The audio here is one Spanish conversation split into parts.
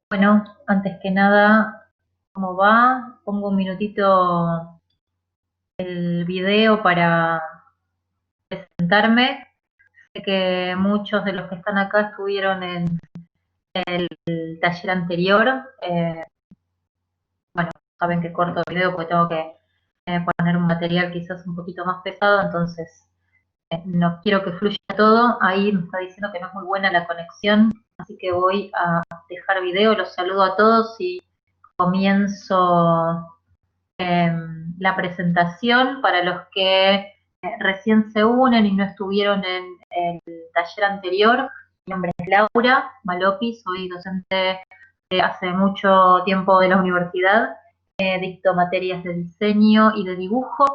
Bueno, antes que nada, ¿cómo va? Pongo un minutito el video para presentarme. Sé que muchos de los que están acá estuvieron en el taller anterior. Bueno, saben que corto el video porque tengo que poner un material quizás un poquito más pesado, entonces no quiero que fluya todo. Ahí me está diciendo que no es muy buena la conexión, así que voy a dejar video. Los saludo a todos y comienzo la presentación para los que recién se unen y no estuvieron en el taller anterior. Mi nombre es Laura Malopi, soy docente hace mucho tiempo de la universidad, dicto materias de diseño y de dibujo,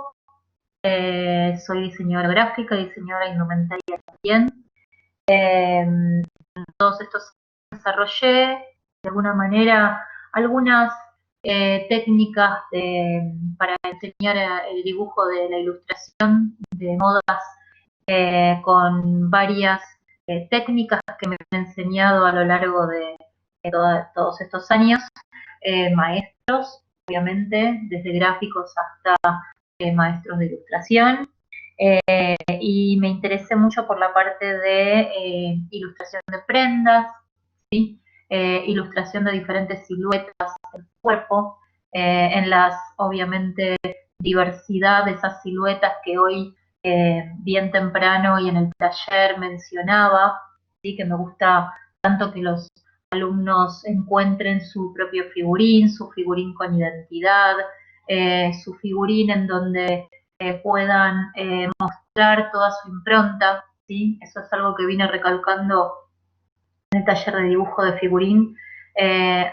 soy diseñadora gráfica, diseñadora de indumentaria también. Todos estos años desarrollé de alguna manera algunas técnicas para enseñar el dibujo de la ilustración de modas con varias técnicas que me han enseñado a lo largo de todos estos años, maestros, obviamente, desde gráficos hasta maestros de ilustración. Y me interesé mucho por la parte de ilustración de prendas, ¿sí? Ilustración de diferentes siluetas del cuerpo, en las, obviamente, diversidad de esas siluetas que hoy, bien temprano y en el taller mencionaba, ¿sí? Que me gusta tanto que los alumnos encuentren su propio figurín, su figurín con identidad, su figurín en donde puedan mostrar toda su impronta, ¿sí? Eso es algo que vine recalcando en el taller de dibujo de figurín.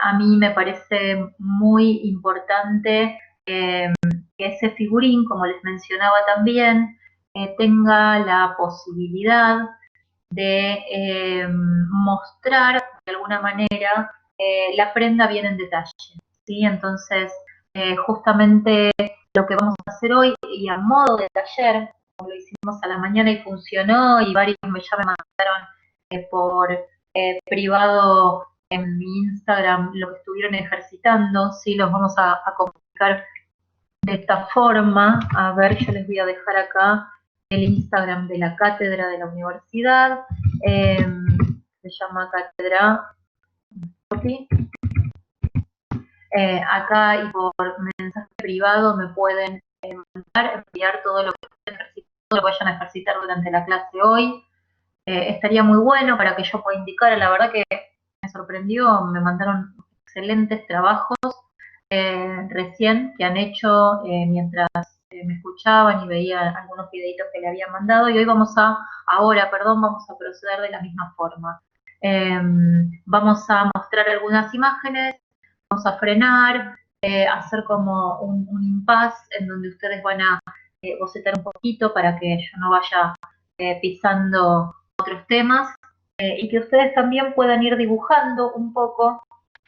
A mí me parece muy importante que ese figurín, como les mencionaba también, tenga la posibilidad de mostrar de alguna manera la prenda bien en detalle, ¿sí? Entonces, justamente lo que vamos a hacer hoy, y a modo de taller, como lo hicimos a la mañana y funcionó, y varios ya me mandaron por privado en mi Instagram lo que estuvieron ejercitando, ¿sí? Los vamos a comunicar de esta forma. A ver, yo les voy a dejar acá el Instagram de la cátedra de la universidad. Eh, Se llama Cátedra. Acá y por mensaje privado me pueden mandar, enviar todo lo que vayan a ejercitar durante la clase hoy. Estaría muy bueno para que yo pueda indicar. La verdad que me sorprendió, me mandaron excelentes trabajos recién que han hecho mientras me escuchaban y veía algunos videitos que le habían mandado, y hoy vamos a proceder de la misma forma. Vamos a mostrar algunas imágenes, vamos a frenar, hacer como un impasse en donde ustedes van a bocetar un poquito para que yo no vaya pisando otros temas, y que ustedes también puedan ir dibujando un poco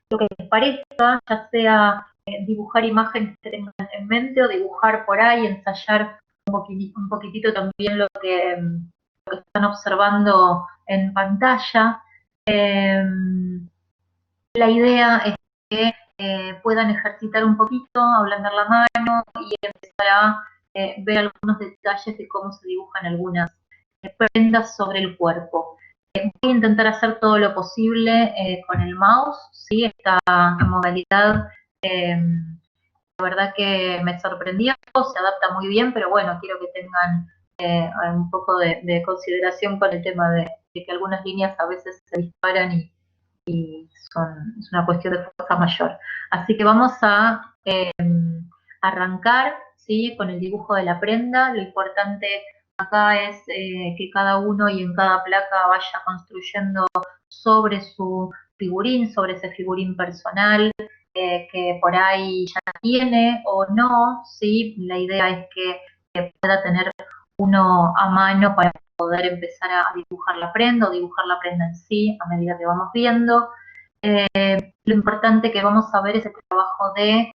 lo que les parezca, ya sea dibujar imágenes que tengan en mente o dibujar por ahí, ensayar un poquitito también lo que están observando en pantalla. Eh, la idea es que puedan ejercitar un poquito, ablandar la mano y empezar a ver algunos detalles de cómo se dibujan algunas prendas sobre el cuerpo. Voy a intentar hacer todo lo posible con el mouse, ¿sí? Esta modalidad, la verdad que me sorprendió, se adapta muy bien, pero bueno, quiero que tengan un poco de consideración con el tema de que algunas líneas a veces se disparan y es una cuestión de fuerza mayor. Así que vamos a arrancar, ¿sí? Con el dibujo de la prenda. Lo importante acá es que cada uno y en cada placa vaya construyendo sobre su figurín, sobre ese figurín personal que por ahí ya tiene o no, ¿sí? La idea es que pueda tener uno a mano para poder empezar a dibujar la prenda o dibujar la prenda en sí a medida que vamos viendo. Lo importante que vamos a ver es el trabajo de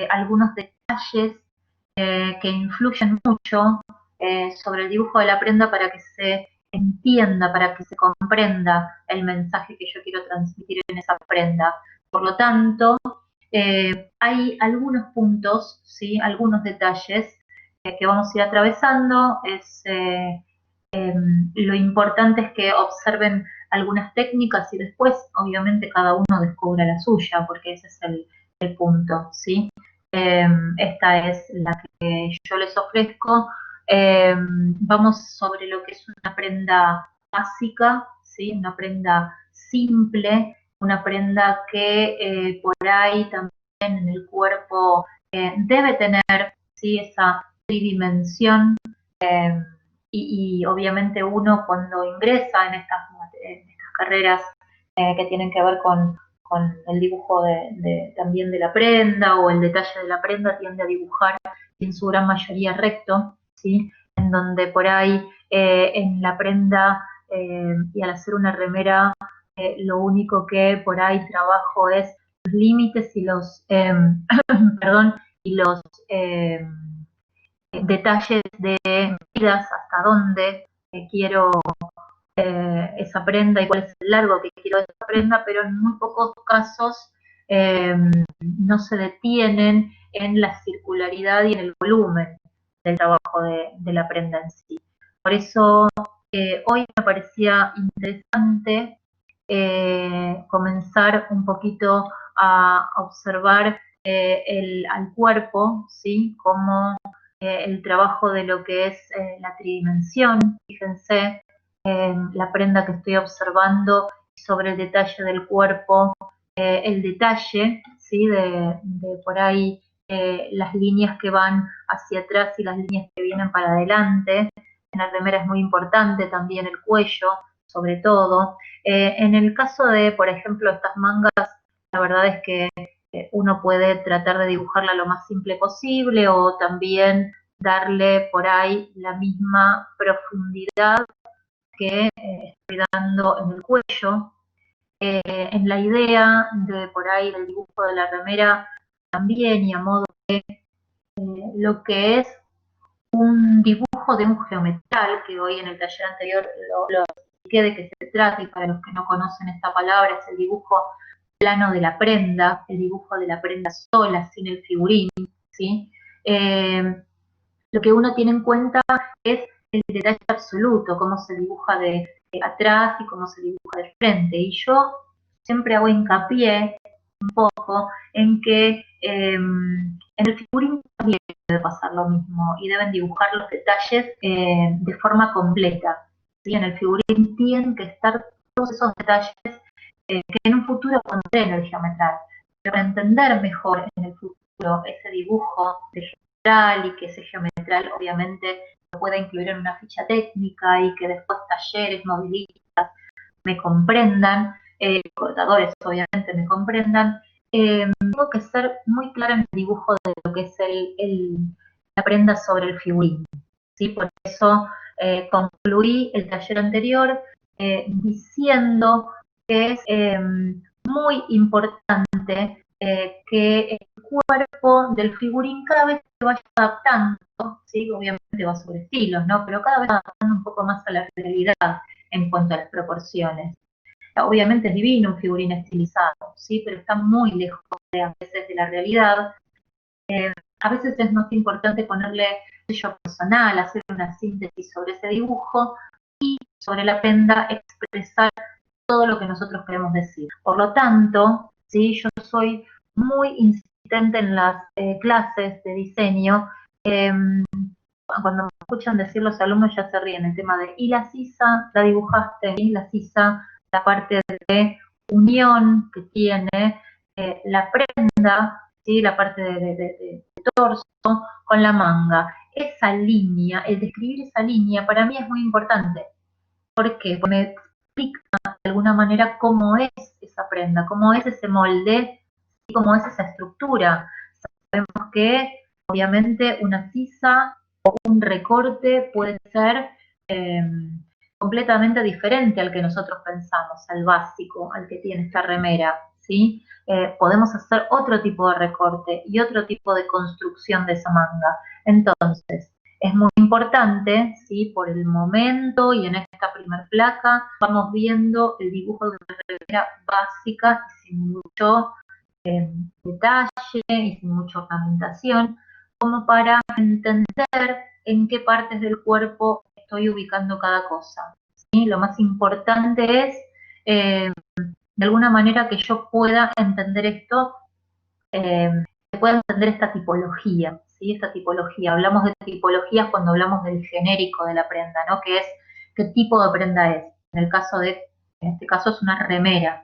algunos detalles que influyen mucho sobre el dibujo de la prenda para que se entienda, para que se comprenda el mensaje que yo quiero transmitir en esa prenda. Por lo tanto, hay algunos puntos, ¿sí? Algunos detalles que vamos a ir atravesando. Lo importante es que observen algunas técnicas y después, obviamente, cada uno descubra la suya, porque ese es el punto, ¿sí? Esta es la que yo les ofrezco. Vamos sobre lo que es una prenda básica, ¿sí? Una prenda simple, una prenda que por ahí también en el cuerpo debe tener, ¿sí? Esa tridimensión. Eh, y obviamente uno cuando ingresa en estas carreras que tienen que ver con el dibujo también de la prenda o el detalle de la prenda, tiende a dibujar en su gran mayoría recto, ¿sí? En donde por ahí en la prenda y al hacer una remera lo único que por ahí trabajo es los límites y los perdón, y los detalles de medidas, hasta dónde quiero esa prenda y cuál es el largo que quiero de esa prenda, pero en muy pocos casos no se detienen en la circularidad y en el volumen del trabajo de la prenda en sí. Por eso hoy me parecía interesante comenzar un poquito a observar al cuerpo, ¿sí? Como el trabajo de lo que es la tridimensión. Fíjense la prenda que estoy observando sobre el detalle del cuerpo, el detalle, ¿sí? De por ahí las líneas que van hacia atrás y las líneas que vienen para adelante. En la remera es muy importante también el cuello, sobre todo. En el caso de, por ejemplo, estas mangas, la verdad es que uno puede tratar de dibujarla lo más simple posible o también darle por ahí la misma profundidad que estoy dando en el cuello. En la idea de por ahí del dibujo de la remera también y a modo de lo que es un dibujo de un geometral, que hoy en el taller anterior lo expliqué de qué se trata, y para los que no conocen esta palabra es el dibujo plano de la prenda, el dibujo de la prenda sola, sin el figurín, ¿sí? Lo que uno tiene en cuenta es el detalle absoluto, cómo se dibuja de atrás y cómo se dibuja de frente. Y yo siempre hago hincapié un poco en que en el figurín también debe pasar lo mismo y deben dibujar los detalles de forma completa, ¿sí? En el figurín tienen que estar todos esos detalles que en un futuro pondré en el geometral. Pero para entender mejor en el futuro ese dibujo de geometral y que ese geometral obviamente lo pueda incluir en una ficha técnica y que después talleres, movilistas me comprendan, cortadores obviamente me comprendan, tengo que ser muy clara en el dibujo de lo que es la prenda sobre el figurín, ¿sí? Por eso concluí el taller anterior diciendo que es muy importante que el cuerpo del figurín cada vez se vaya adaptando, ¿sí? Obviamente va sobre estilos, ¿no? Pero cada vez adaptando un poco más a la realidad en cuanto a las proporciones. Obviamente es divino un figurín estilizado, ¿sí? Pero está muy lejos a veces de la realidad. A veces es más importante ponerle sello personal, hacer una síntesis sobre ese dibujo y sobre la prenda expresar todo lo que nosotros queremos decir. Por lo tanto, ¿sí? Yo soy muy insistente en las clases de diseño. Cuando me escuchan decir los alumnos ya se ríen el tema de, ¿y la sisa la dibujaste? ¿Y la sisa, la parte de unión que tiene la prenda, ¿sí? La parte de torso con la manga? Esa línea, el describir esa línea para mí es muy importante. ¿Por qué? Porque me explica de alguna manera cómo es esa prenda, cómo es ese molde y cómo es esa estructura. Sabemos que obviamente una sisa o un recorte puede ser eh, completamente diferente al que nosotros pensamos, al básico, al que tiene esta remera, ¿sí? Podemos hacer otro tipo de recorte y otro tipo de construcción de esa manga. Entonces, es muy importante, ¿sí? Por el momento y en esta primer placa vamos viendo el dibujo de una remera básica y sin mucho detalle y sin mucha ornamentación, como para entender en qué partes del cuerpo estoy ubicando cada cosa, ¿sí? Lo más importante es, de alguna manera, que yo pueda entender esto, que pueda entender esta tipología, ¿sí? Esta tipología. Hablamos de tipologías cuando hablamos del genérico de la prenda, ¿no? Que es qué tipo de prenda es. En este caso es una remera.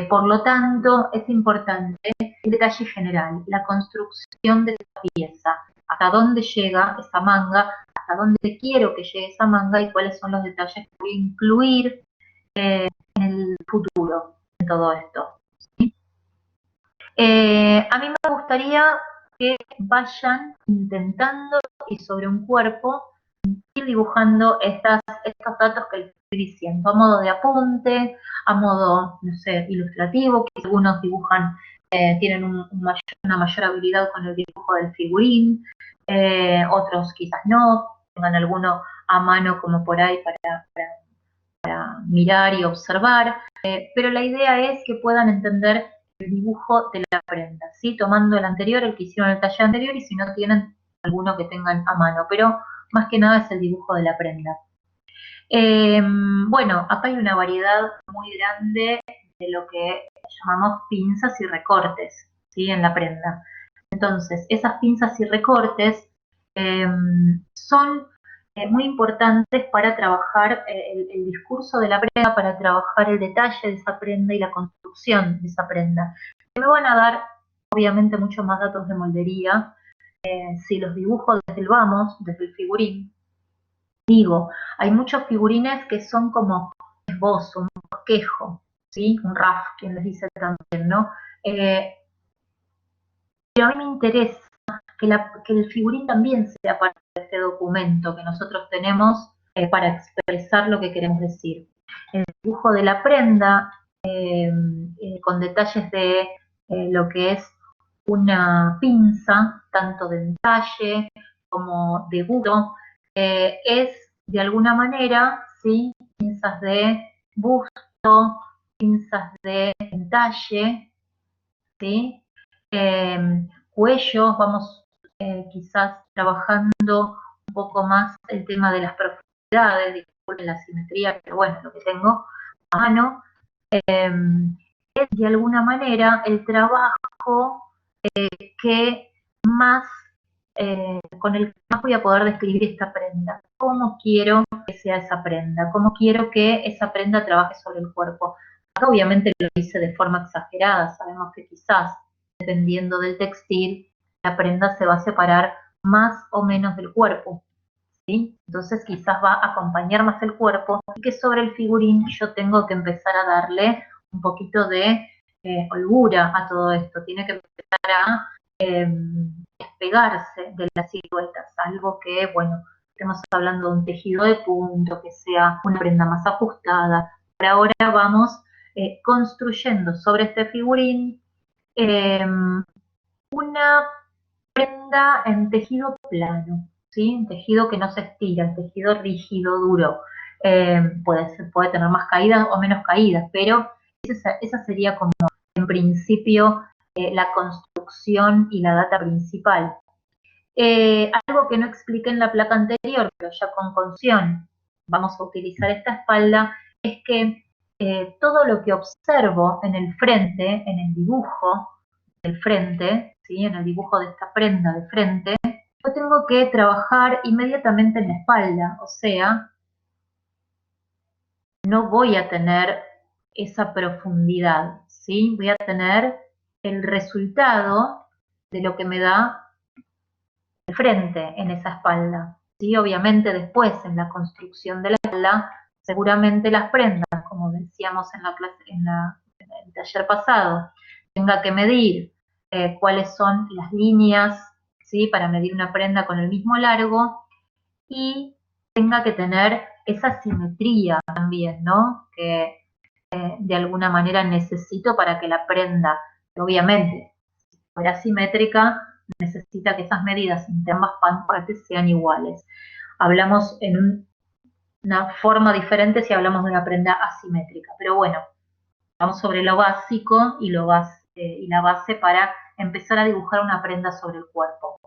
Por lo tanto, es importante el detalle general, la construcción de esa pieza, hasta dónde llega esa manga, hasta dónde quiero que llegue esa manga y cuáles son los detalles que voy a incluir en el futuro en todo esto. ¿Sí? A mí me gustaría que vayan intentando y sobre un cuerpo ir dibujando estos datos que les estoy diciendo, a modo de apunte, a modo, no sé, ilustrativo, que algunos dibujan, tienen una mayor habilidad con el dibujo del figurín, otros quizás no, tengan alguno a mano como por ahí para mirar y observar, pero la idea es que puedan entender el dibujo de la prenda, ¿sí? Tomando el anterior, el que hicieron el taller anterior, y si no tienen alguno que tengan a mano, pero más que nada es el dibujo de la prenda. Bueno, acá hay una variedad muy grande de lo que llamamos pinzas y recortes, ¿sí? En la prenda. Entonces, esas pinzas y recortes son muy importantes para trabajar el discurso de la prenda, para trabajar el detalle de esa prenda y la construcción de esa prenda. Me van a dar, obviamente, mucho más datos de moldería si los dibujo desde el vamos, desde el figurín. Digo, hay muchos figurines que son como esbozo, un bosquejo, ¿sí? Un RAF, quien les dice también, ¿no? Pero a mí me interesa que el figurín también sea parte de este documento que nosotros tenemos para expresar lo que queremos decir. El dibujo de la prenda, con detalles de lo que es una pinza, tanto de talle como de busto, es de alguna manera, ¿sí? Pinzas de busto, pinzas de talle, ¿sí? Cuellos, vamos quizás trabajando un poco más el tema de las profundidades, disculpen la simetría, pero bueno, lo que tengo a mano, es de alguna manera el trabajo que más, con el que más voy a poder describir esta prenda. ¿Cómo quiero que sea esa prenda? ¿Cómo quiero que esa prenda trabaje sobre el cuerpo? Acá obviamente lo hice de forma exagerada, sabemos que quizás, dependiendo del textil, la prenda se va a separar más o menos del cuerpo, ¿sí? Entonces quizás va a acompañar más el cuerpo y que sobre el figurín yo tengo que empezar a darle un poquito de holgura a todo esto, tiene que empezar a despegarse de las siluetas, algo que, bueno, estemos hablando de un tejido de punto, que sea una prenda más ajustada. Por ahora vamos construyendo sobre este figurín una prenda en tejido plano, ¿sí? Un tejido que no se estira, un tejido rígido, duro. Puede tener más caídas o menos caídas, pero esa sería como, en principio, la construcción y la data principal. Algo que no expliqué en la placa anterior, pero ya con construcción vamos a utilizar esta espalda, es que todo lo que observo en el frente, en el dibujo del frente, ¿sí? En el dibujo de esta prenda de frente, yo tengo que trabajar inmediatamente en la espalda, o sea, no voy a tener esa profundidad, ¿sí? Voy a tener el resultado de lo que me da el frente en esa espalda, ¿sí? Obviamente después en la construcción de la espalda, seguramente las prendas, como decíamos en la clase, en el taller pasado, tenga que medir cuáles son las líneas, ¿sí? Para medir una prenda con el mismo largo y tenga que tener esa simetría también, ¿no? Que de alguna manera necesito para que la prenda, obviamente, si fuera simétrica, necesita que esas medidas entre ambas partes sean iguales. Hablamos en una forma diferente si hablamos de una prenda asimétrica, pero bueno, vamos sobre lo básico y lo y la base para empezar a dibujar una prenda sobre el cuerpo.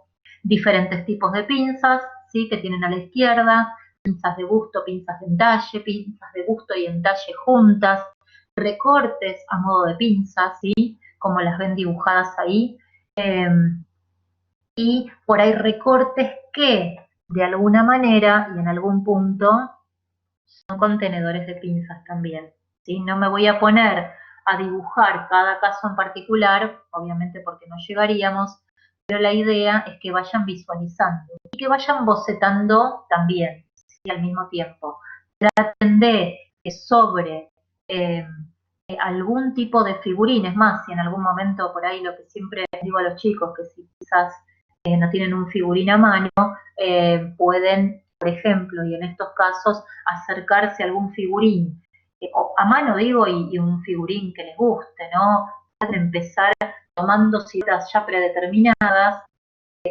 Diferentes tipos de pinzas, ¿sí? Que tienen a la izquierda, pinzas de busto, pinzas de entalle, pinzas de busto y entalle juntas, recortes a modo de pinzas, ¿sí? Como las ven dibujadas ahí, y por ahí recortes que de alguna manera y en algún punto son contenedores de pinzas también, ¿sí? No me voy a poner a dibujar cada caso en particular, obviamente porque no llegaríamos, pero la idea es que vayan visualizando y que vayan bocetando también, ¿sí? Al mismo tiempo. Traten de que sobre algún tipo de figurines más, si en algún momento por ahí lo que siempre digo a los chicos, que si quizás no tienen un figurín a mano, pueden, por ejemplo, y en estos casos, acercarse a algún figurín, a mano digo, y un figurín que les guste, ¿no? Pueden empezar tomando citas ya predeterminadas,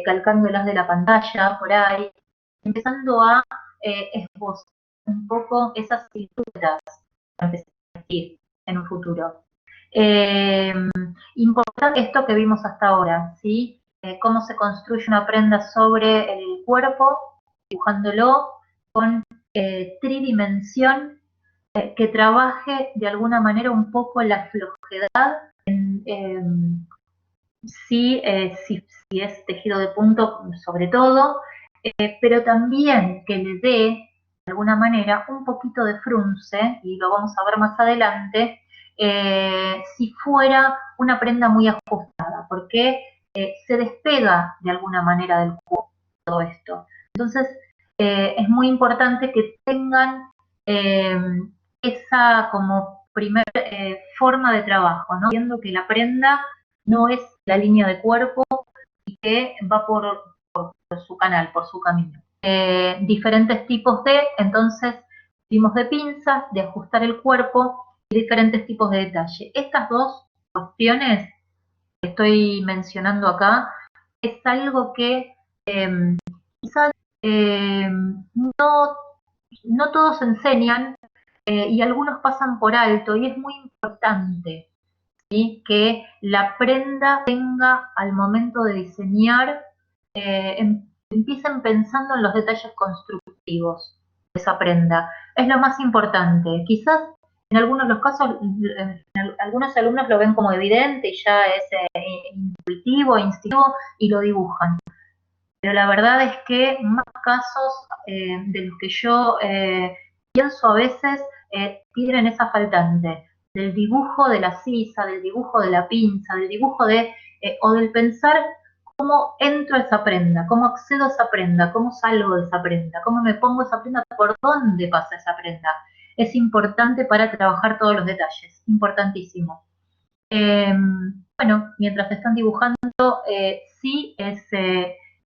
calcándolas de la pantalla por ahí, empezando a esbozar un poco esas siluetas para empezar a vestir en un futuro. Importante esto que vimos hasta ahora, ¿sí? Cómo se construye una prenda sobre el cuerpo, dibujándolo con tridimensión, que trabaje de alguna manera un poco la flojedad, si es tejido de punto sobre todo, pero también que le dé de alguna manera un poquito de frunce, y lo vamos a ver más adelante, si fuera una prenda muy ajustada, porque se despega de alguna manera del cuerpo todo esto. Entonces, es muy importante que tengan esa como primer forma de trabajo, ¿no? Viendo que la prenda no es la línea de cuerpo y que va por su canal, por su camino. Diferentes tipos de, entonces, vimos de pinzas, de ajustar el cuerpo y diferentes tipos de detalle. Estas dos cuestiones que estoy mencionando acá es algo que quizás no todos enseñan, y algunos pasan por alto, y es muy importante, ¿sí? Que la prenda tenga al momento de diseñar, empiecen pensando en los detalles constructivos de esa prenda. Es lo más importante. Quizás en algunos de los casos, algunos alumnos lo ven como evidente y ya es intuitivo, instintivo, y lo dibujan. Pero la verdad es que más casos de los que yo pienso a veces tienen esa faltante del dibujo de la sisa, del dibujo de la pinza, del dibujo de, o del pensar cómo entro a esa prenda, cómo accedo a esa prenda, cómo salgo de esa prenda, cómo me pongo esa prenda, por dónde pasa esa prenda. Es importante para trabajar todos los detalles, importantísimo. Bueno, mientras están dibujando, sí es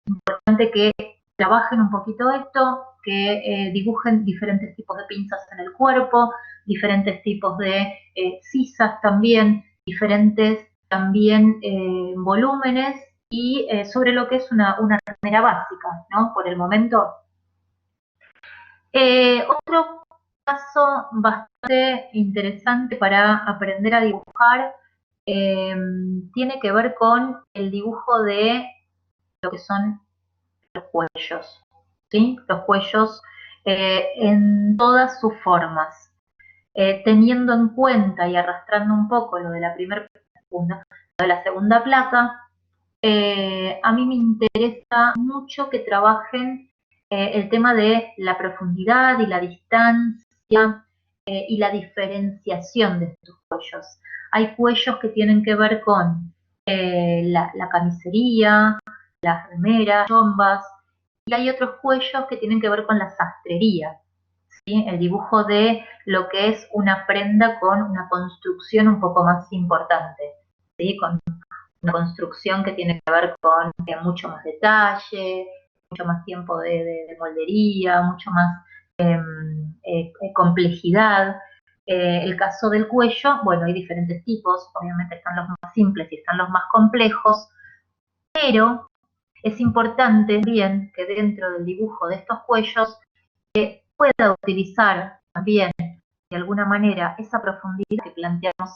importante que trabajen un poquito esto, que dibujen diferentes tipos de pinzas en el cuerpo, diferentes tipos de sisas también, diferentes también volúmenes, y sobre lo que es una remera básica, ¿no? Por el momento. Otro caso bastante interesante para aprender a dibujar tiene que ver con el dibujo de lo que son los cuellos, ¿sí? Los cuellos en todas sus formas. Teniendo en cuenta y arrastrando un poco lo de la primera, lo de la segunda placa, a mí me interesa mucho que trabajen el tema de la profundidad y la distancia y la diferenciación de estos cuellos. Hay cuellos que tienen que ver con la camisería, las remeras, chombas, y hay otros cuellos que tienen que ver con la sastrería, ¿sí? El dibujo de lo que es una prenda con una construcción un poco más importante, ¿sí? Con una construcción que tiene que ver con mucho más detalle, mucho más tiempo de moldería, mucho más complejidad. El caso del cuello, bueno, hay diferentes tipos, obviamente están los más simples y están los más complejos, pero es importante también que dentro del dibujo de estos cuellos pueda utilizar también de alguna manera esa profundidad que planteamos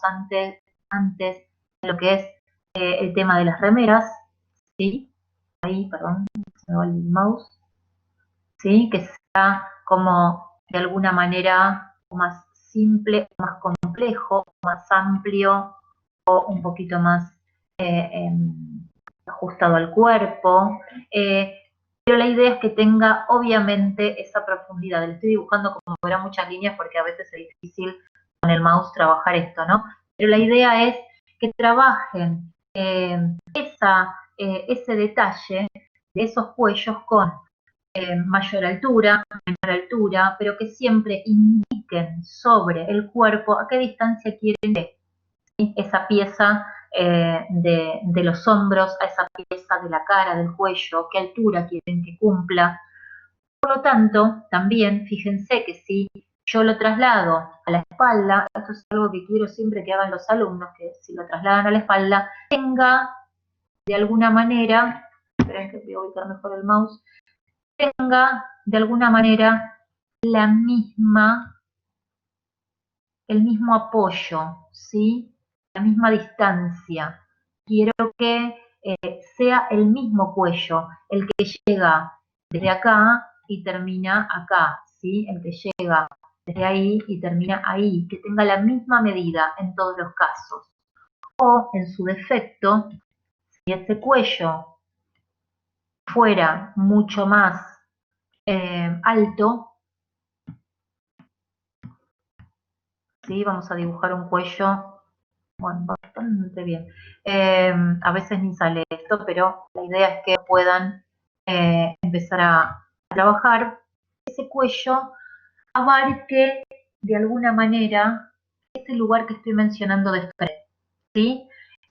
antes lo que es el tema de las remeras, ¿sí? Ahí, perdón, se me va el mouse, ¿sí? Que sea como de alguna manera más simple, más complejo, más amplio o un poquito más ajustado al cuerpo. Pero la idea es que tenga obviamente esa profundidad. Le estoy dibujando como si fuera muchas líneas porque a veces es difícil con el mouse trabajar esto, ¿no? Pero la idea es que trabajen ese detalle de esos cuellos con mayor altura, menor altura, pero que siempre indiquen sobre el cuerpo a qué distancia quieren ir, ¿sí? Esa pieza de los hombros, a esa pieza de la cara, del cuello, qué altura quieren que cumpla. Por lo tanto, también fíjense que si yo lo traslado a la espalda, esto es algo que quiero siempre que hagan los alumnos, que si lo trasladan a la espalda, tenga de alguna manera, esperen que voy a ubicar mejor el mouse, tenga de alguna manera la misma, el mismo apoyo, ¿sí? La misma distancia. Quiero que sea el mismo cuello, el que llega desde acá y termina acá, ¿sí? El que llega desde ahí y termina ahí, que tenga la misma medida en todos los casos. O, en su defecto, si ese cuello fuera mucho más alto, ¿sí? Vamos a dibujar un cuello, bueno, bastante bien. A veces ni sale esto, pero la idea es que puedan empezar a trabajar. Ese cuello abarque de alguna manera este lugar que estoy mencionando de frente, ¿sí?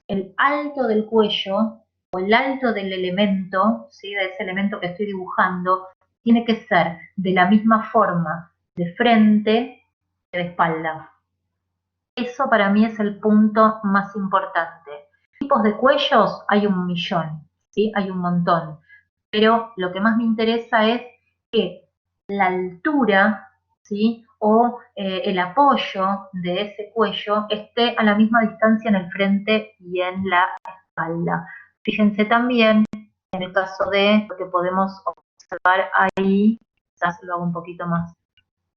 El alto del cuello o el alto del elemento, ¿sí? De ese elemento que estoy dibujando, tiene que ser de la misma forma de frente que de espalda. Eso para mí es el punto más importante. Tipos de cuellos hay un millón, ¿sí? Hay un montón. Pero lo que más me interesa es que la altura, ¿sí? O el apoyo de ese cuello esté a la misma distancia en el frente y en la espalda. Fíjense también en el caso de lo que podemos observar ahí, quizás lo hago un poquito más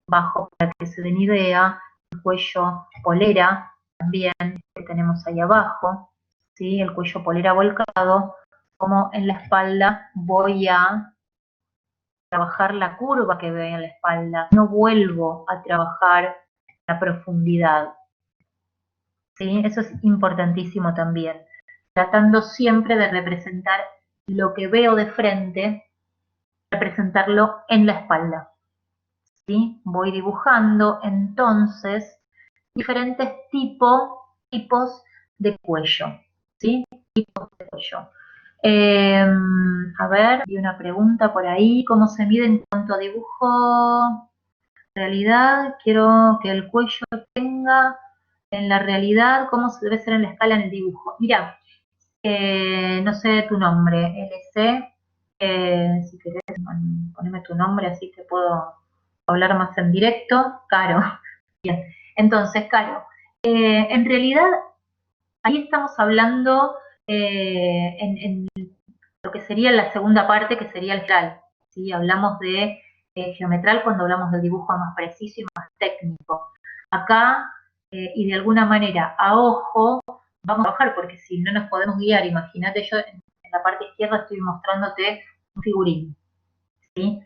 bajo para que se den idea, el cuello polera también que tenemos ahí abajo, ¿sí? El cuello polera volcado, como en la espalda voy a trabajar la curva que veo en la espalda, no vuelvo a trabajar la profundidad, ¿sí? Eso es importantísimo también, tratando siempre de representar lo que veo de frente, representarlo en la espalda. ¿Sí? Voy dibujando entonces diferentes tipos de cuello, ¿sí? Tipos de cuello. A ver, hay una pregunta por ahí, ¿cómo se mide en cuanto a dibujo? Realidad, quiero que el cuello tenga en la realidad, ¿cómo se debe ser en la escala en el dibujo? Mira, no sé tu nombre, LC, si querés poneme tu nombre así te puedo hablar más en directo. Caro, bien, entonces Caro, en realidad ahí estamos hablando en lo que sería la segunda parte, que sería el geometral, ¿sí? Hablamos de geometral cuando hablamos del dibujo más preciso y más técnico. Acá, y de alguna manera, a ojo, vamos a trabajar, porque si no nos podemos guiar, imagínate, yo en la parte izquierda estoy mostrándote un figurín, ¿sí?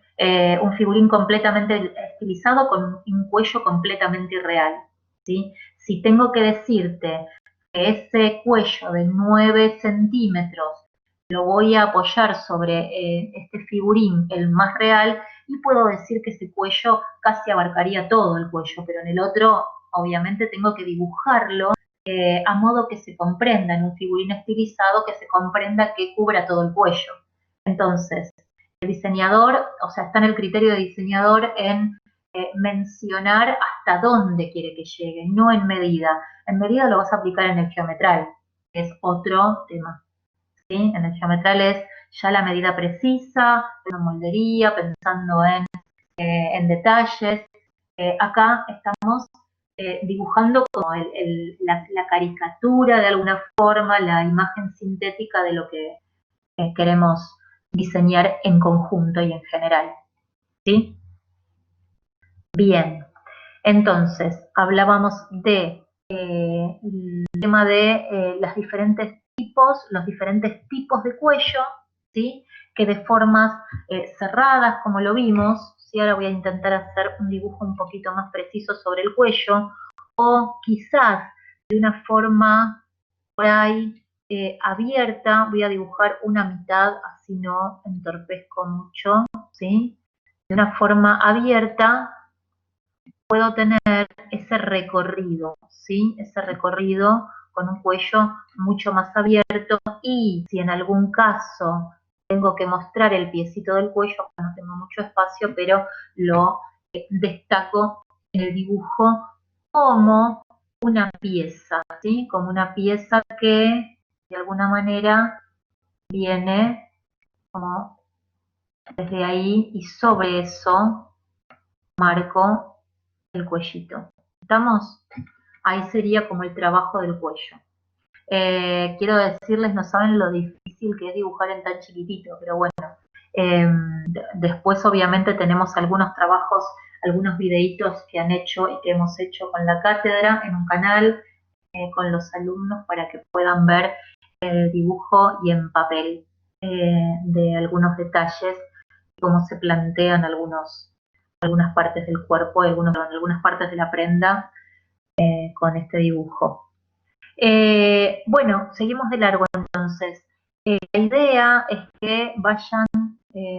Un figurín completamente estilizado con un cuello completamente irreal, ¿sí? Si tengo que decirte que ese cuello de 9 centímetros lo voy a apoyar sobre este figurín, el más real, y puedo decir que ese cuello casi abarcaría todo el cuello, pero en el otro obviamente tengo que dibujarlo a modo que se comprenda en un figurín estilizado, que se comprenda que cubra todo el cuello. Entonces, el diseñador, o sea, está en el criterio de diseñador en mencionar hasta dónde quiere que llegue, no en medida. En medida lo vas a aplicar en el geometral, que es otro tema, ¿sí? En el geometral es ya la medida precisa, una moldería, pensando en detalles. Acá estamos dibujando como la caricatura de alguna forma, la imagen sintética de lo que queremos diseñar en conjunto y en general. ¿Sí? Bien, entonces hablábamos de el tema de los diferentes tipos de cuello, ¿sí? Que de formas cerradas, como lo vimos, ¿sí? Ahora voy a intentar hacer un dibujo un poquito más preciso sobre el cuello, o quizás de una forma por ahí abierta, voy a dibujar una mitad, así no entorpezco mucho, ¿sí? De una forma abierta puedo tener ese recorrido, ¿sí? Ese recorrido con un cuello mucho más abierto, y si en algún caso tengo que mostrar el piecito del cuello, no tengo mucho espacio, pero lo destaco en el dibujo como una pieza, ¿sí? Como una pieza que de alguna manera viene como desde ahí, y sobre eso marco el cuellito. ¿Estamos? Ahí sería como el trabajo del cuello. Quiero decirles, no saben lo difícil que es dibujar en tan chiquitito, pero bueno. Después obviamente tenemos algunos trabajos, algunos videitos que han hecho y que hemos hecho con la cátedra en un canal con los alumnos para que puedan ver el dibujo y en papel de algunos detalles, cómo se plantean algunas partes del cuerpo, algunas partes de la prenda con este dibujo. Bueno, seguimos de largo entonces. La idea es que vayan,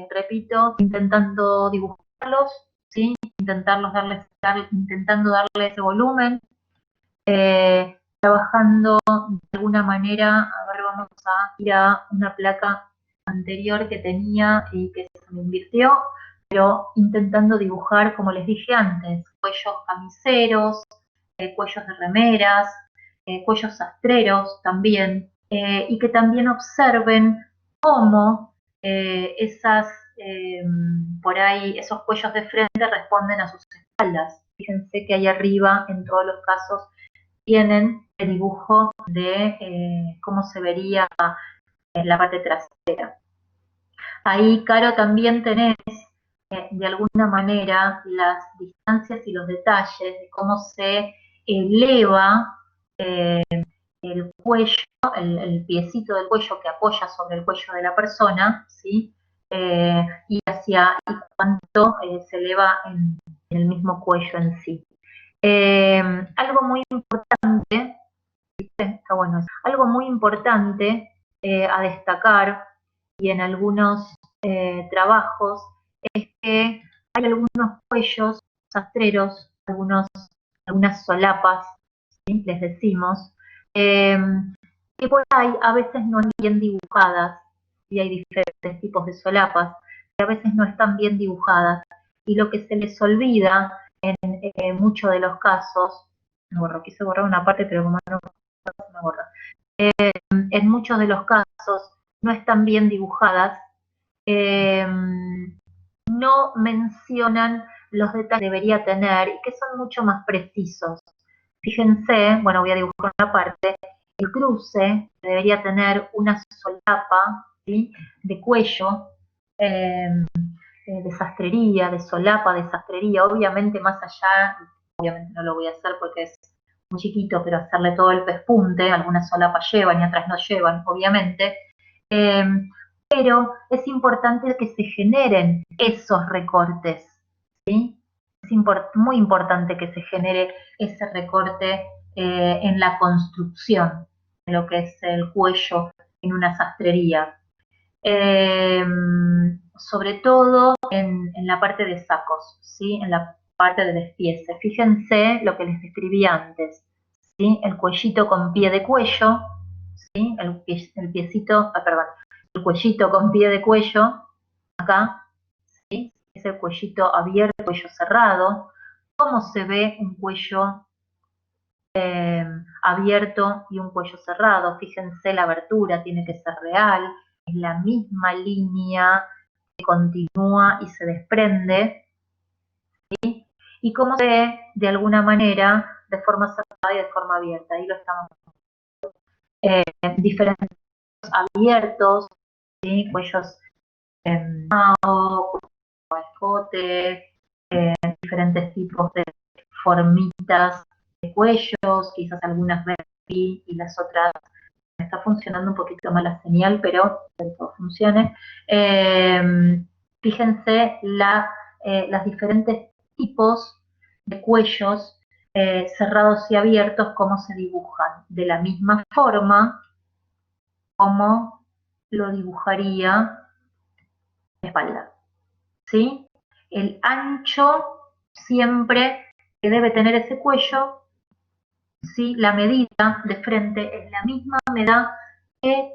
repito, intentando dibujarlos, ¿sí? Intentando darle ese volumen, trabajando de alguna manera. A ver, vamos a ir a una placa anterior que tenía y que se me invirtió, pero intentando dibujar, como les dije antes, cuellos camiseros, cuellos de remeras, cuellos sastreros también, y que también observen cómo por ahí, esos cuellos de frente responden a sus espaldas. Fíjense que ahí arriba, en todos los casos, tienen el dibujo de cómo se vería en la parte trasera. Ahí, Caro, también tenés de alguna manera las distancias y los detalles de cómo se eleva el cuello, el piecito del cuello que apoya sobre el cuello de la persona, ¿sí? Y cuánto se eleva en el mismo cuello en sí. Algo muy importante, está bueno, algo muy importante a destacar, y en algunos trabajos, es que hay algunos cuellos sastreros, algunas solapas, ¿sí? Les decimos, que por ahí a veces no están bien dibujadas, y hay diferentes tipos de solapas, que a veces no están bien dibujadas, y lo que se les olvida en muchos de los casos, quise borrar una parte, pero como no se me borra, en muchos de los casos no están bien dibujadas, no mencionan los detalles que debería tener y que son mucho más precisos. Fíjense, bueno, voy a dibujar una parte, el cruce debería tener una solapa, ¿sí? De cuello, de sastrería, de solapa, de sastrería, obviamente más allá, obviamente no lo voy a hacer porque es muy chiquito, pero hacerle todo el pespunte, algunas solapas llevan y otras no llevan, obviamente, pero es importante que se generen esos recortes, ¿sí? Es muy importante que se genere ese recorte en la construcción de lo que es el cuello en una sastrería. Sobre todo en la parte de sacos, ¿sí? En la parte de despiece. Fíjense lo que les describí antes, ¿sí? El cuellito con pie de cuello, ¿sí? El cuellito con pie de cuello, acá, ¿sí? Es el cuellito abierto, cuello cerrado. ¿Cómo se ve un cuello abierto y un cuello cerrado? Fíjense, la abertura tiene que ser real, es la misma línea que continúa y se desprende, ¿sí? Y cómo se ve de alguna manera de forma cerrada y de forma abierta. Ahí lo estamos diferentes abiertos, ¿sí? Cuellos escotes, diferentes tipos de formitas de cuellos, quizás algunas baby y las otras me está funcionando un poquito más la señal, pero que todo funcione. Fíjense los diferentes tipos de cuellos cerrados y abiertos, cómo se dibujan, de la misma forma como lo dibujaría la espalda, ¿sí? El ancho siempre que debe tener ese cuello, ¿sí? La medida de frente es la misma medida que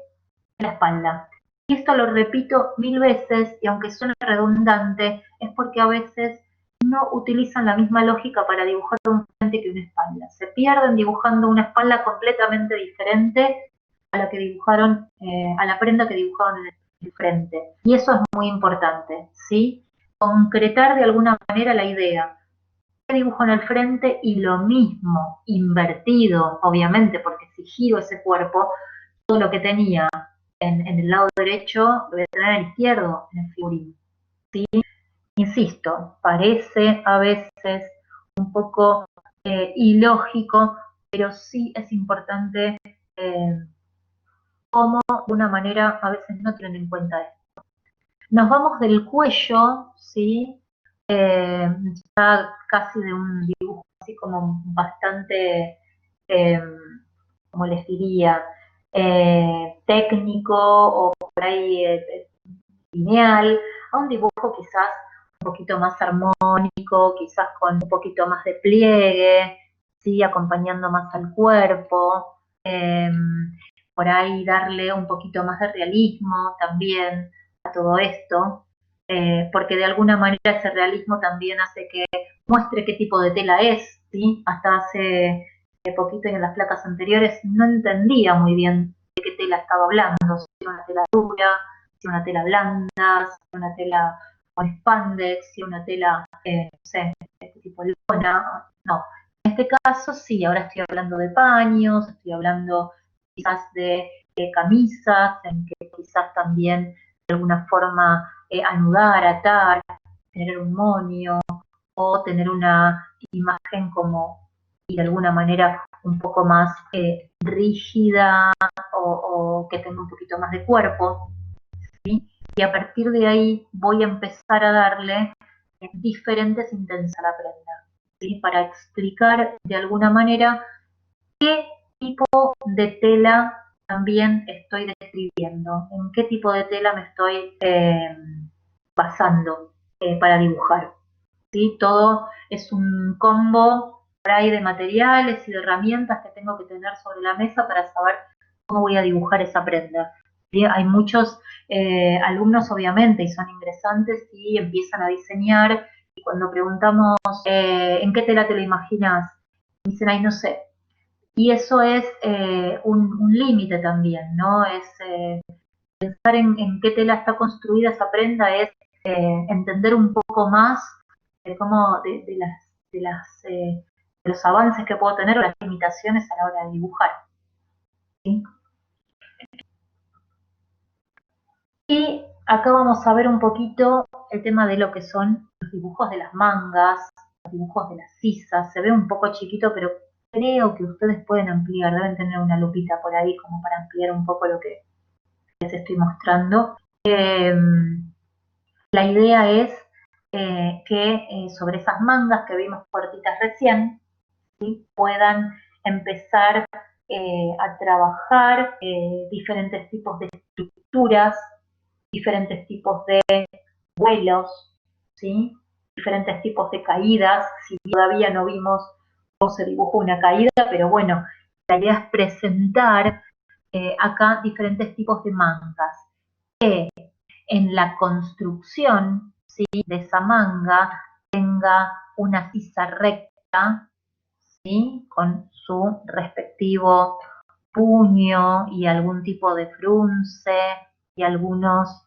la espalda. Y esto lo repito 1000 veces, y aunque suene redundante, es porque a veces no utilizan la misma lógica para dibujar un frente que una espalda. Se pierden dibujando una espalda completamente diferente a la que dibujaron, a la prenda que dibujaron en el frente. Y eso es muy importante, ¿sí? Concretar de alguna manera la idea. ¿Qué dibujo en el frente? Y lo mismo, invertido, obviamente, porque si giro ese cuerpo, todo lo que tenía en el lado derecho lo voy a tener en el izquierdo, en el figurín. ¿Sí? Insisto, parece a veces un poco ilógico, pero sí es importante cómo de una manera a veces no tienen en cuenta esto. Nos vamos del cuello, ¿sí? Ya casi de un dibujo así como bastante, eh, como les diría, técnico o por ahí lineal, a un dibujo quizás un poquito más armónico, quizás con un poquito más de pliegue, ¿sí? Acompañando más al cuerpo, por ahí darle un poquito más de realismo también a todo esto, porque de alguna manera ese realismo también hace que muestre qué tipo de tela es, ¿sí? Hasta hace poquito y en las placas anteriores no entendía muy bien de qué tela estaba hablando, si era una tela dura, si una tela blanda, si una tela con spandex, si una tela, no sé, de este tipo de lona, no. En este caso sí, ahora estoy hablando de paños, estoy hablando quizás de camisas, en que quizás también de alguna forma anudar, atar, tener un moño o tener una imagen como y de alguna manera un poco más rígida o que tenga un poquito más de cuerpo, ¿sí? Y a partir de ahí voy a empezar a darle diferentes intensidades a la prenda, ¿sí? Para explicar de alguna manera qué tipo de tela también estoy describiendo, en qué tipo de tela me estoy basando para dibujar, ¿sí? Todo es un combo por ahí de materiales y de herramientas que tengo que tener sobre la mesa para saber cómo voy a dibujar esa prenda. ¿Sí? Hay muchos alumnos, obviamente, y son ingresantes y empiezan a diseñar, y cuando preguntamos ¿en qué tela te lo imaginas? Dicen, ay, no sé. Y eso es un límite también, ¿no? Es pensar en qué tela está construida esa prenda, es entender un poco más cómo de los avances que puedo tener o las limitaciones a la hora de dibujar. ¿Sí? Y acá vamos a ver un poquito el tema de lo que son los dibujos de las mangas, los dibujos de las sisas. Se ve un poco chiquito, pero creo que ustedes pueden ampliar, deben tener una lupita por ahí como para ampliar un poco lo que les estoy mostrando. La idea es que sobre esas mangas que vimos cortitas recién, ¿sí? Puedan empezar a trabajar diferentes tipos de estructuras, diferentes tipos de vuelos, ¿sí? Diferentes tipos de caídas. Si todavía no vimos cómo se dibuja una caída, pero bueno, la idea es presentar acá diferentes tipos de mangas que en la construcción, ¿sí? De esa manga tenga una sisa recta, ¿sí? Con su respectivo puño y algún tipo de frunce y algunos,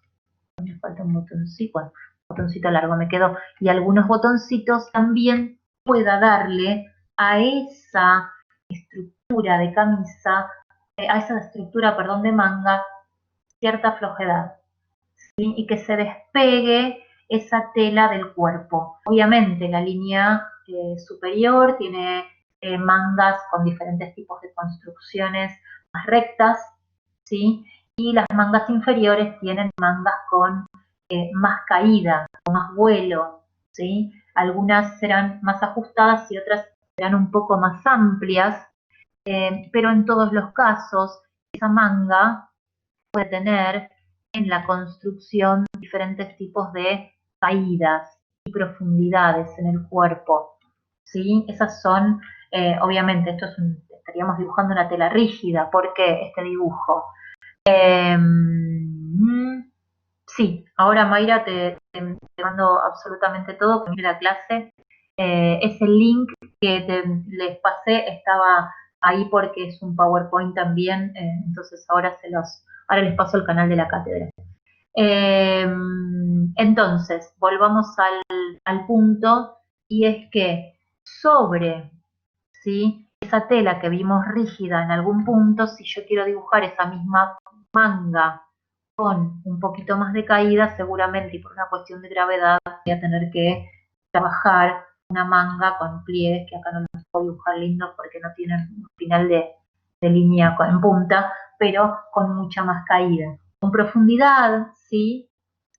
me falta un botoncito, bueno, botoncito largo me quedó, y algunos botoncitos también pueda darle a esa estructura de camisa, a esa estructura, perdón, de manga, cierta flojedad, ¿sí? Y que se despegue esa tela del cuerpo. Obviamente la línea superior tiene mangas con diferentes tipos de construcciones más rectas, ¿sí? Y las mangas inferiores tienen mangas con más caída, con más vuelo, ¿sí? Algunas serán más ajustadas y otras serán un poco más amplias, pero en todos los casos esa manga puede tener en la construcción diferentes tipos de caídas y profundidades en el cuerpo, ¿sí? Esas son, obviamente, estaríamos dibujando una tela rígida. ¿Por qué este dibujo? Sí, ahora Mayra te mando absolutamente todo, que mire la clase. Ese link que les pasé estaba ahí porque es un PowerPoint también, entonces ahora les paso el canal de la cátedra. Entonces, volvamos al punto, y es que sobre, ¿sí?, esa tela que vimos rígida en algún punto, si yo quiero dibujar esa misma manga con un poquito más de caída, seguramente, y por una cuestión de gravedad, voy a tener que trabajar una manga con pliegues, que acá no los puedo dibujar lindos porque no tienen un final de línea en punta, pero con mucha más caída. Con profundidad, sí,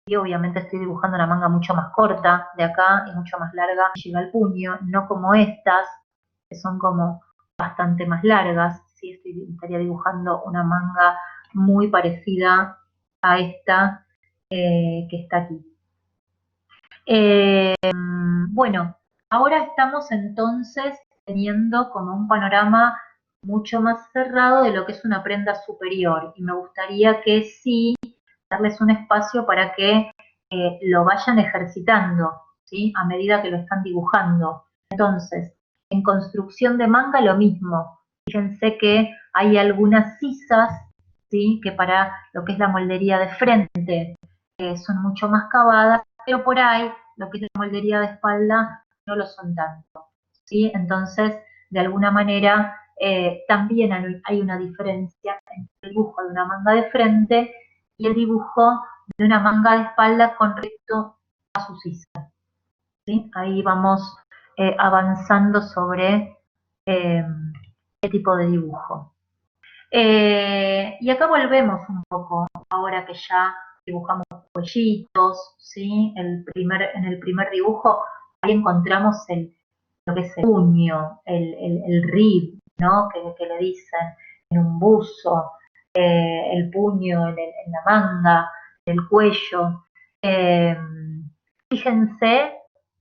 y obviamente estoy dibujando una manga mucho más corta de acá y mucho más larga, llega al puño, no como estas, que son como bastante más largas. Sí, estaría dibujando una manga muy parecida a esta que está aquí. Bueno, ahora estamos entonces teniendo como un panorama mucho más cerrado de lo que es una prenda superior, y me gustaría que sí darles un espacio para que lo vayan ejercitando, ¿sí?, a medida que lo están dibujando. Entonces, en construcción de manga lo mismo. Fíjense que hay algunas sisas, ¿sí?, que para lo que es la moldería de frente son mucho más cavadas, pero por ahí lo que es la moldería de espalda no lo son tanto, ¿sí? Entonces, de alguna manera, también hay una diferencia entre el dibujo de una manga de frente y el dibujo de una manga de espalda con respecto a su sisa, ¿sí? Ahí vamos avanzando sobre qué tipo de dibujo. Y acá volvemos un poco, ahora que ya dibujamos cuellitos, ¿sí? En el primer dibujo, ahí encontramos lo que es el puño, el rib, ¿no?, que le dicen, en un buzo, el puño en la manga, el cuello. Fíjense,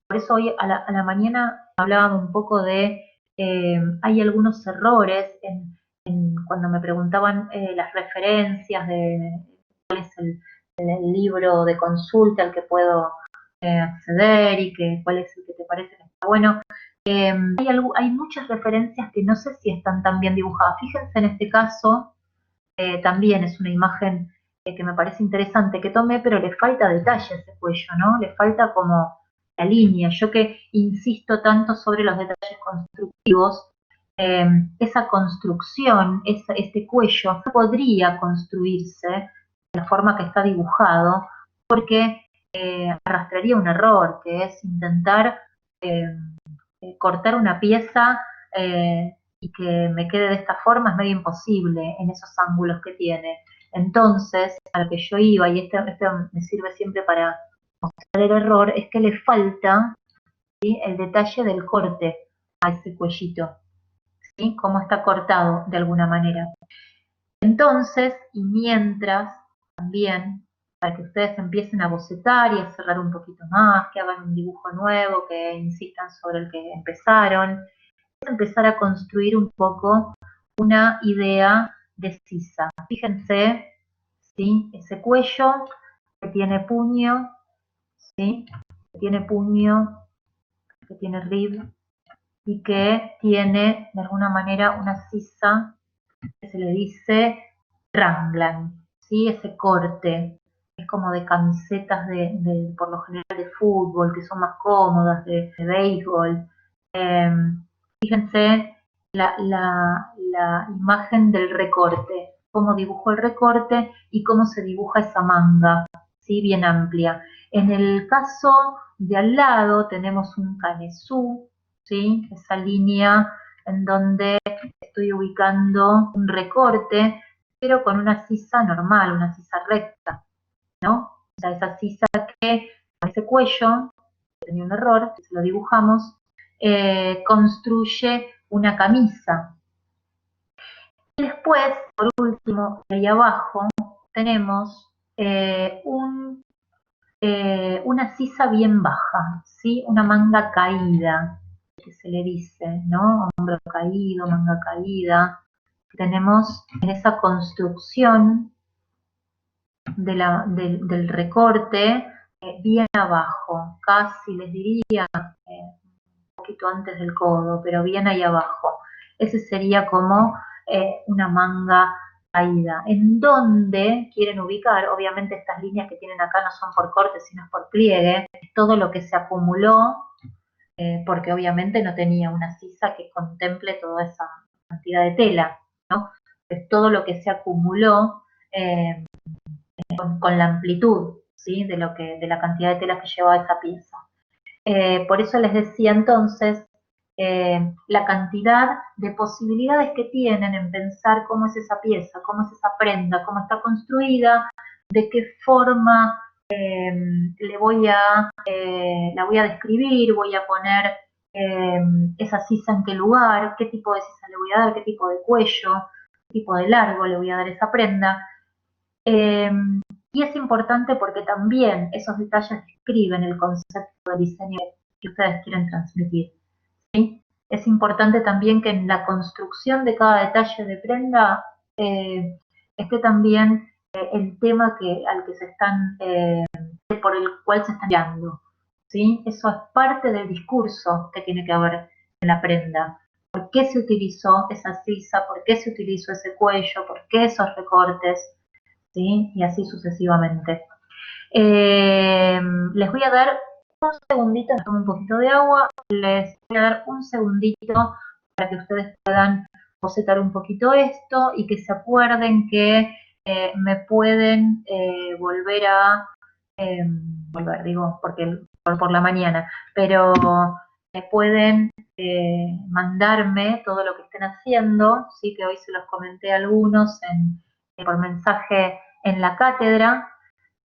por eso hoy a la mañana hablábamos un poco de, hay algunos errores cuando me preguntaban las referencias de cuál es el libro de consulta al que puedo acceder y cuál es el que te parece que está bueno. Hay muchas referencias que no sé si están tan bien dibujadas. Fíjense en este caso, también es una imagen que me parece interesante que tomé, pero le falta detalle a ese cuello, ¿no? Le falta como la línea. Yo que insisto tanto sobre los detalles constructivos, esa construcción, este cuello, no podría construirse de la forma que está dibujado, porque arrastraría un error, que es intentar eh, cortar una pieza y que me quede de esta forma. Es medio imposible en esos ángulos que tiene. Entonces, a lo que yo iba, y este me sirve siempre para mostrar el error, es que le falta, ¿sí?, el detalle del corte a ese cuellito, ¿sí?, cómo está cortado de alguna manera. Entonces, y mientras, también, para que ustedes empiecen a bocetar y a cerrar un poquito más, que hagan un dibujo nuevo, que insistan sobre el que empezaron, es empezar a construir un poco una idea de sisa. Fíjense, ¿sí?, ese cuello que tiene puño, ¿sí?, que tiene puño, que tiene rib, y que tiene de alguna manera una sisa que se le dice raglan, ¿sí?, ese corte. Es como de camisetas por lo general de fútbol, que son más cómodas, de béisbol. Fíjense la imagen del recorte, cómo dibujo el recorte y cómo se dibuja esa manga, ¿sí? Bien amplia. En el caso de al lado tenemos un canesú, ¿sí? Esa línea en donde estoy ubicando un recorte, pero con una sisa normal, una sisa recta, ¿no? O sea, esa sisa que con ese cuello, tenía un error, si lo dibujamos, construye una camisa. Y después, por último, ahí abajo, tenemos una sisa bien baja, ¿sí? Una manga caída, que se le dice, ¿no? Hombro caído, manga caída. Tenemos en esa construcción del recorte bien abajo, casi les diría un poquito antes del codo, pero bien ahí abajo. Ese sería como una manga caída. ¿En dónde quieren ubicar? Obviamente estas líneas que tienen acá no son por corte, sino por pliegue. Es todo lo que se acumuló, porque obviamente no tenía una sisa que contemple toda esa cantidad de tela, ¿no? Es todo lo que se acumuló eh, con la amplitud, ¿sí? De la cantidad de telas que llevaba esa pieza. Por eso les decía entonces la cantidad de posibilidades que tienen en pensar cómo es esa pieza, cómo es esa prenda, cómo está construida, de qué forma la voy a describir, voy a poner esa sisa en qué lugar, qué tipo de sisa le voy a dar, qué tipo de cuello, qué tipo de largo le voy a dar esa prenda. Eh, y es importante porque también esos detalles describen el concepto de diseño que ustedes quieren transmitir, ¿sí? Es importante también que en la construcción de cada detalle de prenda esté también el tema al que se están, por el cual se están guiando, ¿sí? Eso es parte del discurso que tiene que haber en la prenda. ¿Por qué se utilizó esa sisa? ¿Por qué se utilizó ese cuello? ¿Por qué esos recortes? ¿Sí? Y así sucesivamente. Les voy a dar un segundito, me tomo un poquito de agua, les voy a dar un segundito para que ustedes puedan bocetar un poquito esto y que se acuerden que me pueden volver, digo, porque por la mañana, pero me pueden mandarme todo lo que estén haciendo, sí, que hoy se los comenté a algunos por mensaje en la cátedra,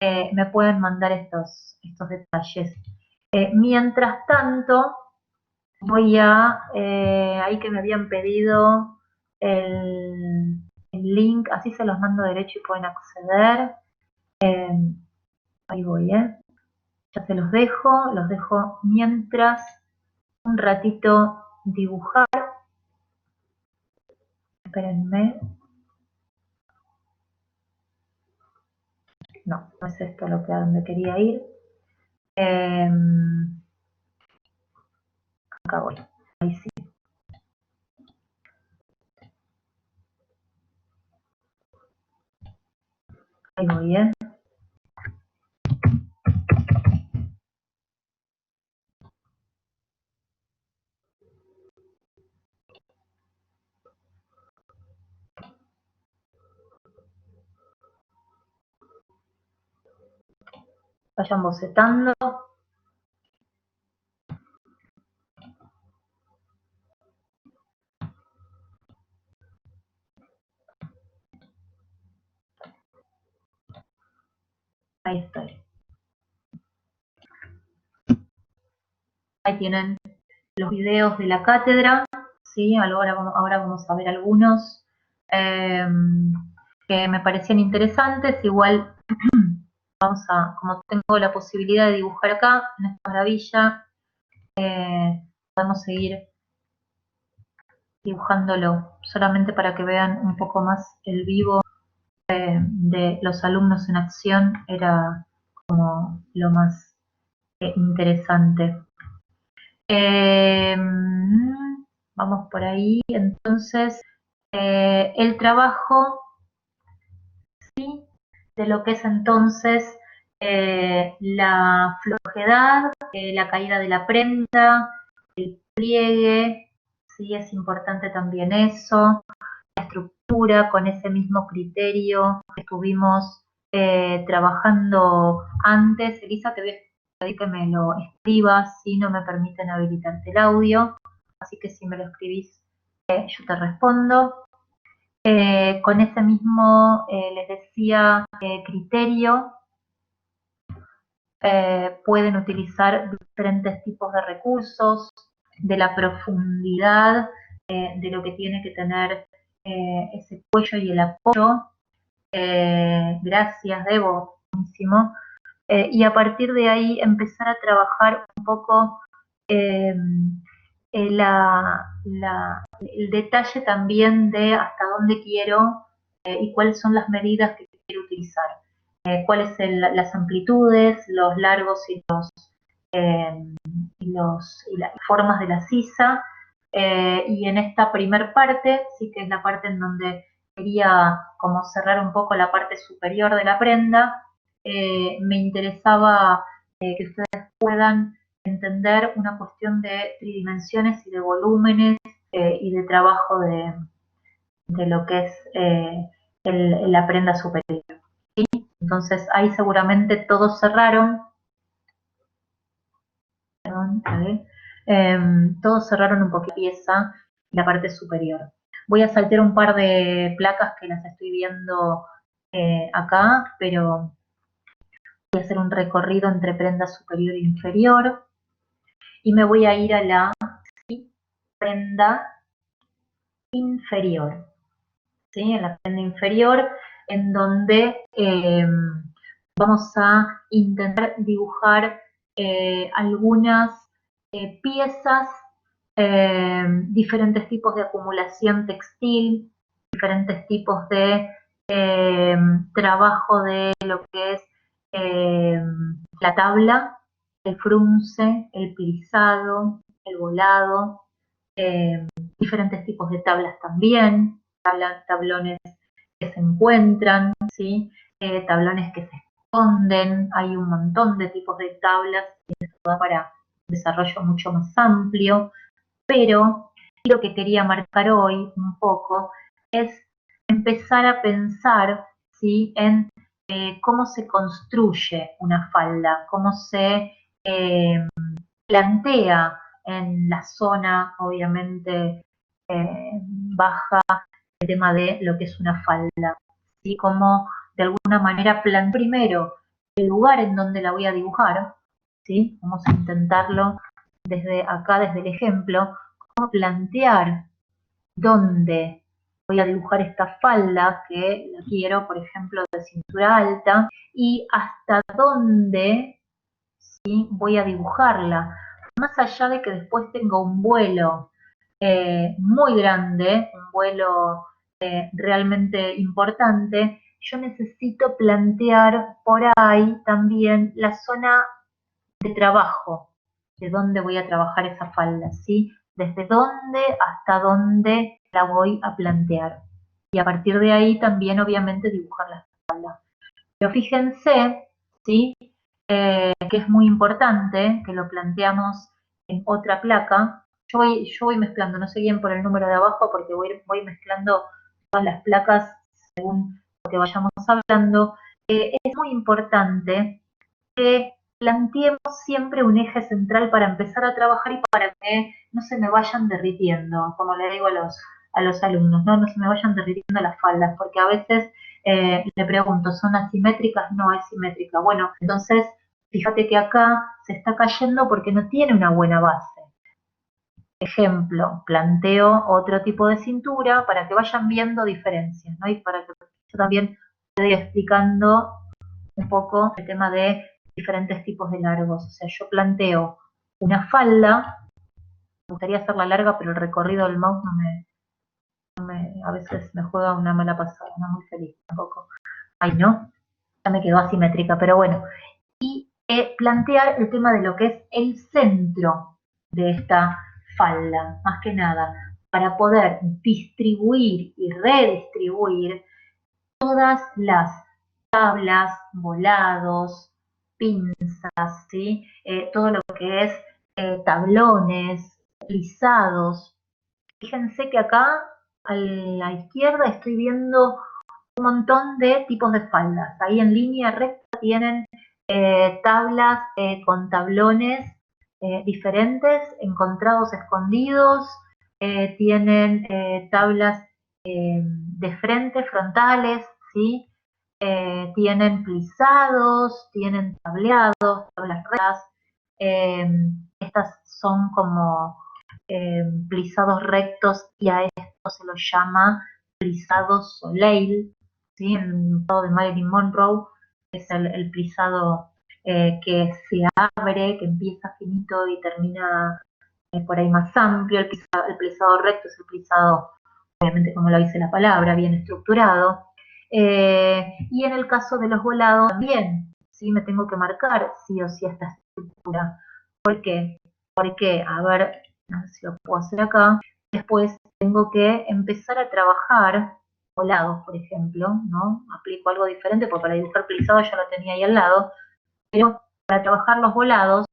me pueden mandar estos detalles. Mientras tanto, voy ahí que me habían pedido el link, así se los mando derecho y pueden acceder. Ahí voy, ya se los dejo mientras un ratito dibujar. Espérenme. No, no es esto a donde quería ir. Acá voy, ahí sí. Ahí voy, Vayan bocetando. Ahí estoy. Ahí tienen los videos de la cátedra, ¿sí? Ahora vamos a ver algunos que me parecían interesantes. Igual como tengo la posibilidad de dibujar acá, en esta maravilla, podemos seguir dibujándolo, solamente para que vean un poco más el vivo de los alumnos en acción, era como lo más interesante. Vamos por ahí, entonces, el trabajo, ¿sí? De lo que es entonces la flojedad, la caída de la prenda, el pliegue, sí, es importante también eso, la estructura con ese mismo criterio que estuvimos trabajando antes. Elisa, te voy a pedir que me lo escribas, si no me permiten habilitarte el audio, así que si me lo escribís, yo te respondo. Con ese mismo, les decía, criterio, pueden utilizar diferentes tipos de recursos, de la profundidad de lo que tiene que tener ese cuello y el apoyo. Gracias, Debo, buenísimo. Y a partir de ahí empezar a trabajar un poco eh, el detalle también de hasta dónde quiero y cuáles son las medidas que quiero utilizar. Cuáles son las amplitudes, los largos eh, y las formas de la sisa. Y en esta primer parte, sí que es la parte en donde quería como cerrar un poco la parte superior de la prenda, me interesaba que ustedes puedan entender una cuestión de tridimensiones y de volúmenes y de trabajo de lo que es la prenda superior. ¿Sí? Entonces ahí seguramente todos cerraron. Perdón, todos cerraron un poquito la pieza, la parte superior. Voy a saltear un par de placas que las estoy viendo acá, pero voy a hacer un recorrido entre prenda superior e inferior y me voy a ir a la prenda inferior, ¿sí? En la prenda inferior, en donde vamos a intentar dibujar algunas piezas, diferentes tipos de acumulación textil, diferentes tipos de eh, trabajo de lo que es la tabla, el frunce, el plisado, el volado, diferentes tipos de tablas también, tablones que se encuentran, ¿sí? Tablones que se esconden, hay un montón de tipos de tablas y eso da para un desarrollo mucho más amplio, pero lo que quería marcar hoy un poco es empezar a pensar, ¿sí? En cómo se construye una falda, cómo se plantea en la zona, obviamente, baja el tema de lo que es una falda, ¿sí? Como de alguna manera plan primero el lugar en donde la voy a dibujar, ¿sí? Vamos a intentarlo desde acá, desde el ejemplo, cómo plantear dónde voy a dibujar esta falda que la quiero, por ejemplo, de cintura alta, y hasta dónde, ¿sí? Voy a dibujarla. Más allá de que después tengo un vuelo muy grande, un vuelo realmente importante, yo necesito plantear por ahí también la zona de trabajo, de dónde voy a trabajar esa falda, ¿sí? Desde dónde hasta dónde la voy a plantear. Y a partir de ahí también obviamente dibujar la falda. Pero fíjense, ¿sí? Que es muy importante, que lo planteamos en otra placa. Yo voy mezclando, no sé bien por el número de abajo porque voy mezclando todas las placas según lo que vayamos hablando. Es muy importante que planteemos siempre un eje central para empezar a trabajar y para que no se me vayan derritiendo, como le digo a los alumnos, ¿no? No se me vayan derritiendo las faldas, porque a veces le pregunto, ¿son asimétricas? No, es simétrica. Bueno, entonces fíjate que acá se está cayendo porque no tiene una buena base. Ejemplo, planteo otro tipo de cintura para que vayan viendo diferencias, ¿no? Y para que yo también vaya explicando un poco el tema de diferentes tipos de largos. O sea, yo planteo una falda, me gustaría hacerla larga, pero el recorrido del mouse a veces me juega una mala pasada, no muy feliz tampoco. Ay, no, ya me quedó asimétrica, pero bueno. Y plantear el tema de lo que es el centro de esta falda, más que nada, para poder distribuir y redistribuir todas las tablas, volados, pinzas, ¿sí? Todo lo que es tablones, lisados, Fíjense que acá a la izquierda estoy viendo un montón de tipos de faldas. Ahí en línea recta tienen tablas con tablones diferentes, encontrados, escondidos, tienen tablas de frente, frontales, ¿sí? Tienen plisados, tienen tableados, tablas rectas. Estas son como plisados rectos y a esto se lo llama plisado Soleil, ¿sí? En el plisado de Marilyn Monroe es el plisado que se abre, que empieza finito y termina por ahí más amplio. El plisado recto es el plisado, obviamente como lo dice la palabra, bien estructurado. Y en el caso de los volados también, ¿sí? Me tengo que marcar sí o sí esta estructura. ¿Por qué? Porque, a ver si lo puedo hacer acá, después tengo que empezar a trabajar volados, por ejemplo, ¿no? Aplico algo diferente porque para dibujar plisado ya lo tenía ahí al lado, pero para trabajar los volados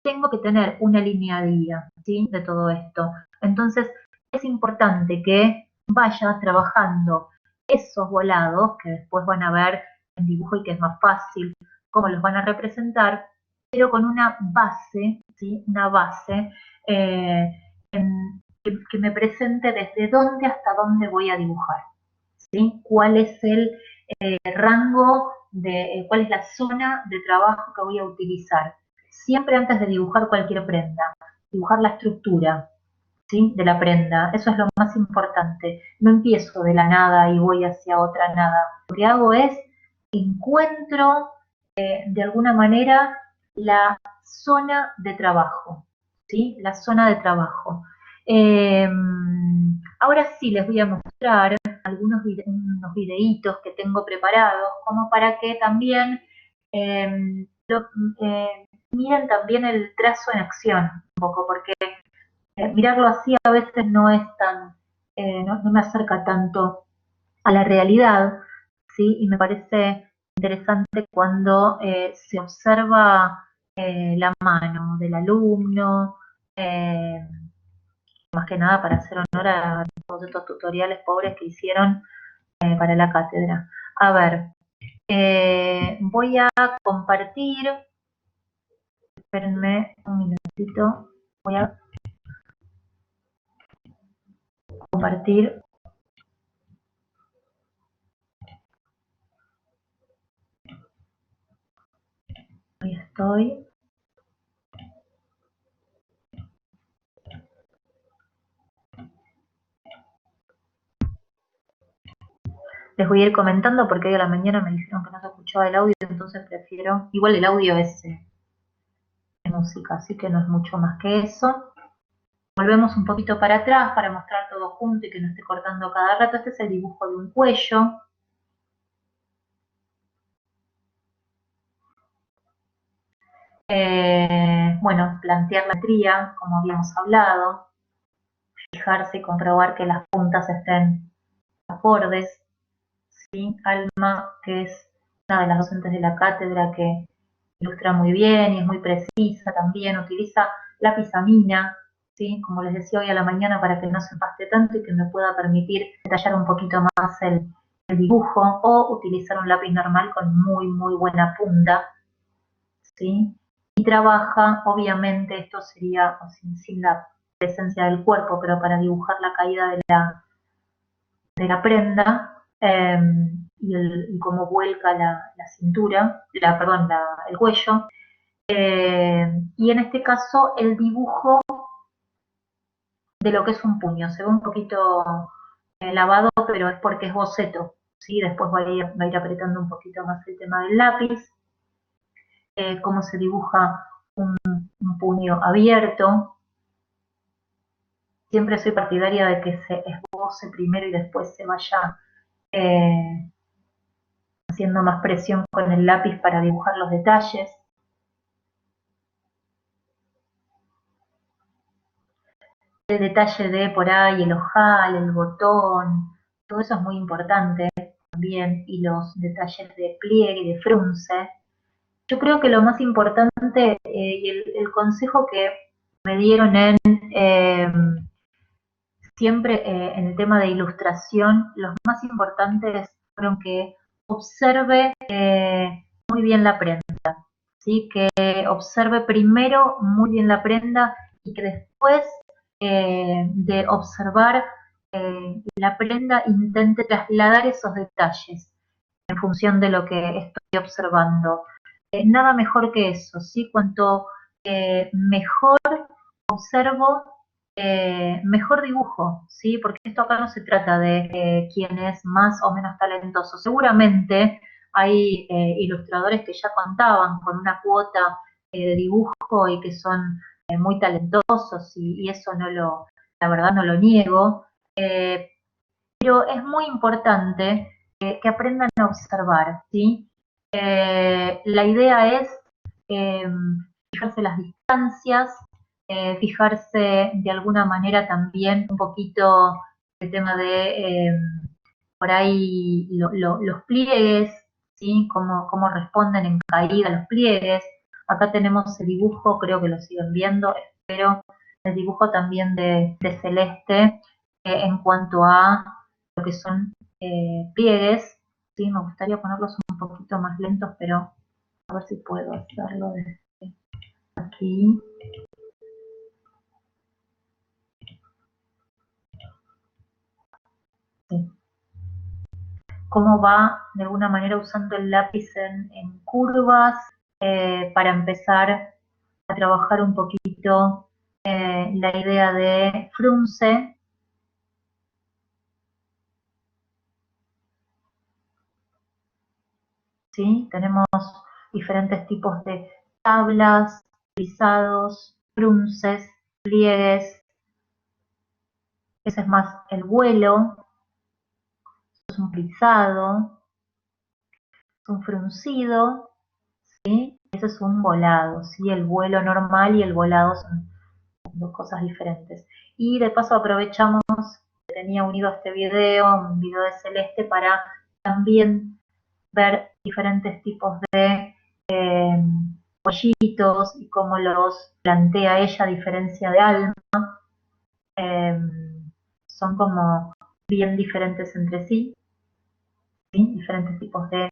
tengo que tener una línea guía, ¿sí? De todo esto. Entonces, es importante que vaya trabajando esos volados, que después van a ver en dibujo y que es más fácil cómo los van a representar, pero con una base, ¿sí? Una base eh, que me presente desde dónde hasta dónde voy a dibujar, ¿sí? ¿Cuál es el rango cuál es la zona de trabajo que voy a utilizar? Siempre antes de dibujar cualquier prenda, dibujar la estructura, ¿sí? De la prenda, eso es lo más importante. No empiezo de la nada y voy hacia otra nada. Lo que hago es encuentro de alguna manera la zona de trabajo, ¿sí? La zona de trabajo. Eh, Ahora sí les voy a mostrar unos videitos que tengo preparados, como para que también miren también el trazo en acción un poco, porque mirarlo así a veces no es tan, no me acerca tanto a la realidad, ¿sí? Y me parece interesante cuando se observa la mano del alumno, eh, más que nada para hacer honor a todos estos tutoriales pobres que hicieron para la cátedra. A ver, voy a compartir, espérenme un minutito, voy a compartir. Ahí estoy. Les voy a ir comentando porque hoy a la mañana me dijeron que no se escuchaba el audio, entonces prefiero, igual el audio es música, así que no es mucho más que eso. Volvemos un poquito para atrás para mostrar todo junto y que no esté cortando cada rato. Este es el dibujo de un cuello. Bueno, plantear la tría, como habíamos hablado, fijarse y comprobar que las puntas estén acordes, ¿sí? Alma, que es una de las docentes de la cátedra que ilustra muy bien y es muy precisa también, utiliza lápiz-amina, ¿sí? Como les decía hoy a la mañana, para que no se empaste tanto y que me pueda permitir detallar un poquito más el dibujo, o utilizar un lápiz normal con muy, muy buena punta, ¿sí? Y trabaja, obviamente, esto sería sin la presencia del cuerpo, pero para dibujar la caída de la prenda y cómo vuelca la cintura, perdón, el cuello. Y en este caso el dibujo de lo que es un puño. Se ve un poquito lavado, pero es porque es boceto, ¿sí? Después va a ir apretando un poquito más el tema del lápiz. Cómo se dibuja un puño abierto. Siempre soy partidaria de que se esboce primero y después se vaya haciendo más presión con el lápiz para dibujar los detalles. El detalle de por ahí el ojal, el botón, todo eso es muy importante también, y los detalles de pliegue y de frunce. Yo creo que lo más importante y el consejo que me dieron en siempre en el tema de ilustración, los más importantes fueron que observe muy bien la prenda, ¿sí? Que observe primero muy bien la prenda y que después de observar la prenda intente trasladar esos detalles en función de lo que estoy observando. Nada mejor que eso, ¿sí? Cuanto mejor observo, mejor dibujo, ¿sí? Porque esto acá no se trata de quién es más o menos talentoso. Seguramente hay ilustradores que ya contaban con una cuota de dibujo y que son muy talentosos y eso la verdad no lo niego. Pero es muy importante que aprendan a observar, ¿sí? La idea es eh, fijarse las distancias, fijarse de alguna manera también un poquito el tema de por ahí los pliegues, ¿sí? Cómo responden en caída los pliegues. Acá tenemos el dibujo, creo que lo siguen viendo, espero, el dibujo también de Celeste en cuanto a lo que son pliegues, ¿sí? Me gustaría ponerlos un poquito más lentos, pero a ver si puedo hacerlo desde aquí. Sí. Cómo va de alguna manera usando el lápiz en curvas para empezar a trabajar un poquito la idea de frunce. ¿Sí? Tenemos diferentes tipos de tablas, lisados, frunces, pliegues. Ese es más el vuelo, es un plisado, es un fruncido, ¿sí? Ese es un volado, ¿sí? El vuelo normal y el volado son dos cosas diferentes. Y de paso aprovechamos que tenía unido a este video, un video de Celeste, para también ver diferentes tipos de pollitos y cómo los plantea ella a diferencia de Alma. Eh, Son como bien diferentes entre sí, ¿sí? Diferentes tipos de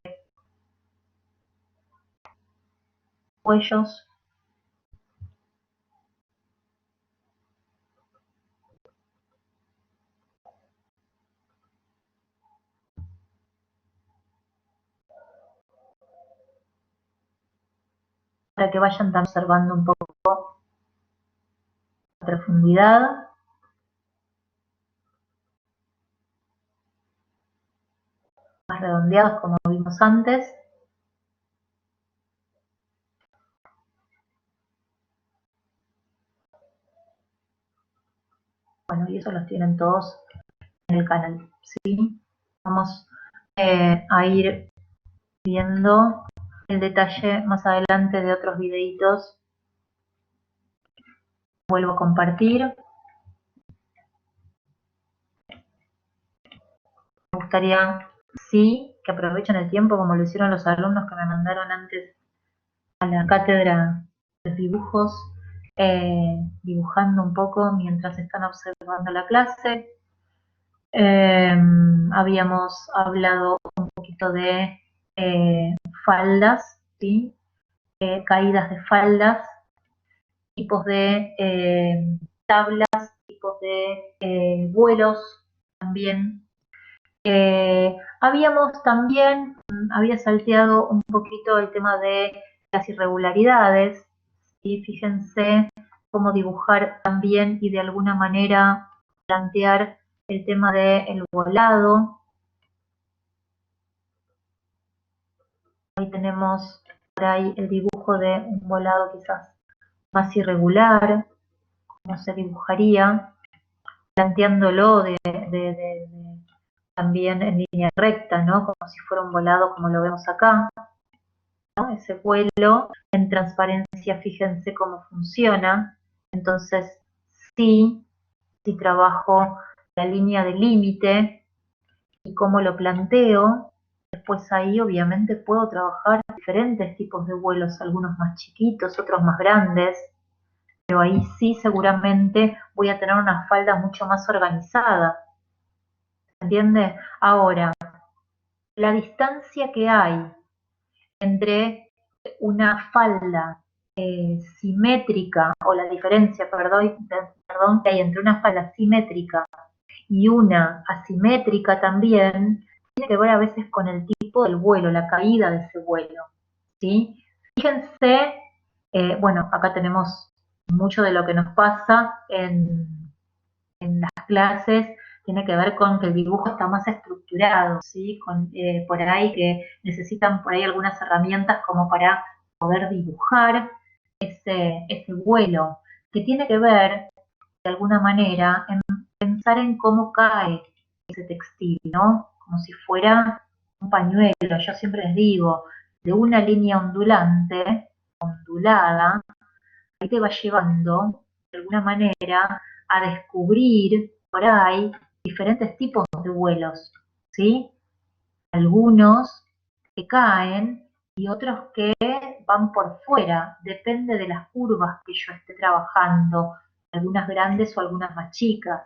cuellos. Para que vayan también observando un poco la profundidad. Más redondeados como vimos antes. Bueno, y eso los tienen todos en el canal, ¿sí? Vamos a ir viendo el detalle más adelante de otros videitos. Vuelvo a compartir. Me gustaría, sí, que aprovechen el tiempo como lo hicieron los alumnos que me mandaron antes a la cátedra de dibujos, dibujando un poco mientras están observando la clase. Habíamos hablado un poquito de faldas, ¿sí? Caídas de faldas, tipos de tablas, tipos de vuelos también. Habíamos también, había salteado un poquito el tema de las irregularidades, y fíjense cómo dibujar también y de alguna manera plantear el tema del volado. Ahí tenemos por ahí el dibujo de un volado quizás más irregular, cómo se dibujaría, planteándolo también en línea recta, ¿no? Como si fuera un volado como lo vemos acá, ¿no? Ese vuelo en transparencia, fíjense cómo funciona. Entonces, sí, si trabajo la línea de límite y cómo lo planteo, después ahí obviamente puedo trabajar diferentes tipos de vuelos, algunos más chiquitos, otros más grandes. pero ahí sí seguramente voy a tener una falda mucho más organizada, ¿entiende? Ahora, la distancia que hay entre una falda simétrica, o la diferencia, perdón, que hay entre una falda simétrica y una asimétrica también, tiene que ver a veces con el tipo del vuelo, la caída de ese vuelo, ¿sí? Fíjense, bueno, acá tenemos mucho de lo que nos pasa en las clases, tiene que ver con que el dibujo está más estructurado, ¿sí? Por ahí que necesitan por ahí algunas herramientas como para poder dibujar ese vuelo, que tiene que ver de alguna manera en pensar en cómo cae ese textil, ¿no? Como si fuera un pañuelo. Yo siempre les digo, de una línea ondulante, ondulada, ahí te va llevando de alguna manera a descubrir por ahí diferentes tipos de vuelos, ¿sí? Algunos que caen y otros que van por fuera, depende de las curvas que yo esté trabajando, algunas grandes o algunas más chicas.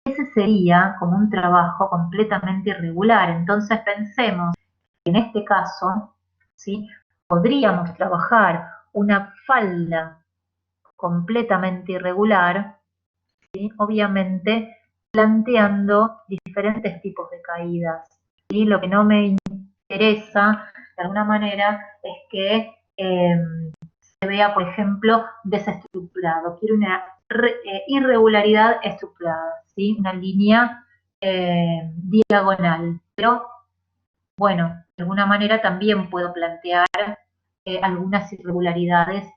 Ese sería como un trabajo completamente irregular. Entonces pensemos que en este caso, ¿sí? Podríamos trabajar una falda completamente irregular, ¿sí? Obviamente planteando diferentes tipos de caídas. ¿Sí? Lo que no me interesa, de alguna manera, es que se vea, por ejemplo, desestructurado. Quiero una irregularidad estructurada, ¿sí? Una línea diagonal. Pero, bueno, de alguna manera también puedo plantear algunas irregularidades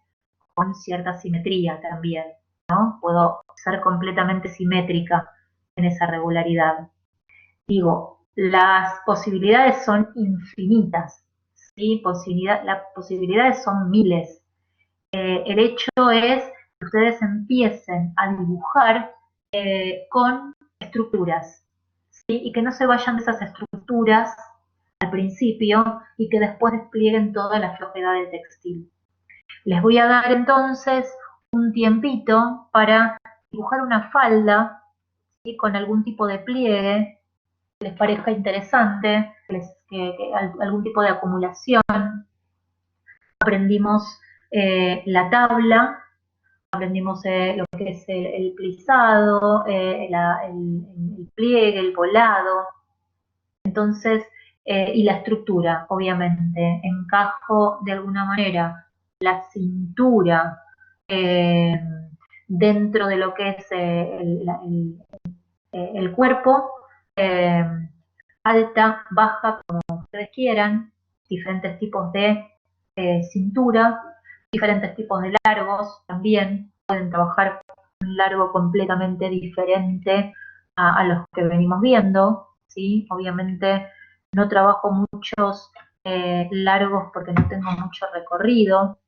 con cierta simetría también, ¿no? Puedo ser completamente simétrica en esa regularidad. Digo, las posibilidades son infinitas, ¿sí? Las posibilidades son miles. El hecho es que ustedes empiecen a dibujar con estructuras, ¿sí? Y que no se vayan de esas estructuras al principio y que después desplieguen toda la flojedad del textil. Les voy a dar entonces un tiempito para dibujar una falda, ¿sí? Con algún tipo de pliegue que les parezca interesante, algún tipo de acumulación. Aprendimos la tabla, aprendimos lo que es el plisado, el pliegue, el volado. Entonces, y la estructura, obviamente. Encajo de alguna manera la cintura eh, dentro de lo que es el cuerpo, eh, alta, baja, como ustedes quieran, diferentes tipos de cintura, diferentes tipos de largos también. Pueden trabajar un largo completamente diferente a los que venimos viendo, ¿sí? Obviamente no trabajo muchos largos porque no tengo mucho recorrido,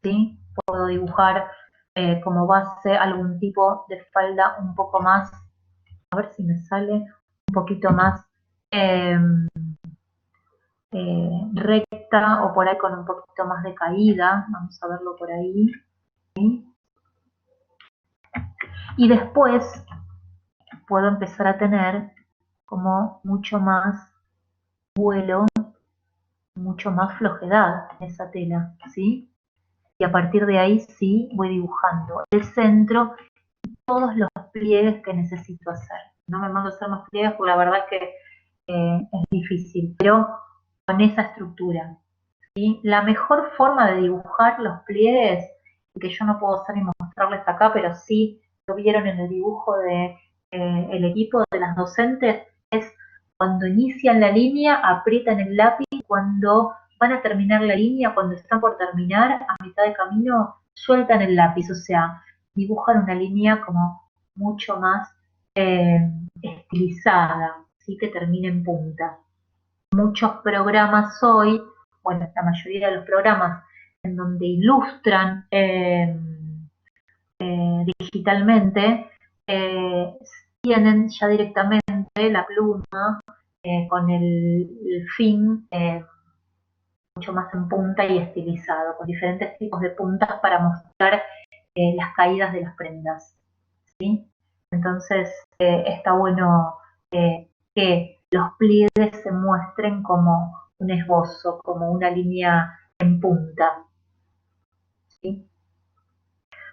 ¿sí? Puedo dibujar como base algún tipo de falda un poco más, a ver si me sale, un poquito más eh, recta o por ahí con un poquito más de caída. Vamos a verlo por ahí. ¿Sí? Y después puedo empezar a tener como mucho más vuelo, mucho más flojedad en esa tela, ¿sí? Y a partir de ahí sí voy dibujando el centro y todos los pliegues que necesito hacer. No me mando a hacer más pliegues porque la verdad es que es difícil, pero con esa estructura. ¿Sí? La mejor forma de dibujar los pliegues, que yo no puedo hacer ni mostrarles acá, pero sí lo vieron en el dibujo de el equipo de las docentes, es cuando inician la línea, aprietan el lápiz, cuando van a terminar la línea, cuando están por terminar, a mitad de camino, sueltan el lápiz, o sea, dibujan una línea como mucho más estilizada, ¿sí? Que termine en punta. Muchos programas hoy, bueno, la mayoría de los programas en donde ilustran digitalmente, tienen ya directamente la pluma con el fin mucho más en punta y estilizado, con diferentes tipos de puntas para mostrar las caídas de las prendas, ¿sí? Entonces está bueno que los pliegues se muestren como un esbozo, como una línea en punta, ¿sí?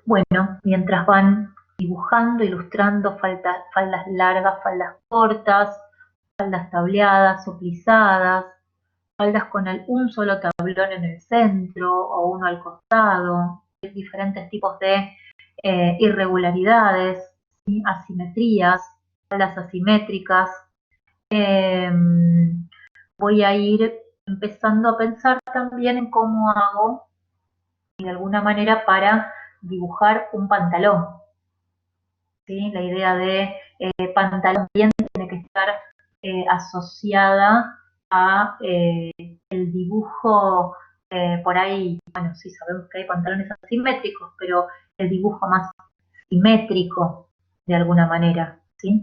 Bueno, mientras van dibujando, ilustrando faldas largas, faldas cortas, faldas tableadas o plisadas, faldas con un solo tablón en el centro o uno al costado, diferentes tipos de irregularidades, ¿sí? Asimetrías, faldas asimétricas. Eh, Voy a ir empezando a pensar también en cómo hago de alguna manera para dibujar un pantalón, ¿sí? La idea de pantalón bien tiene que estar asociada a el dibujo por ahí, bueno, sí sabemos que hay pantalones asimétricos, pero el dibujo más simétrico de alguna manera, ¿sí?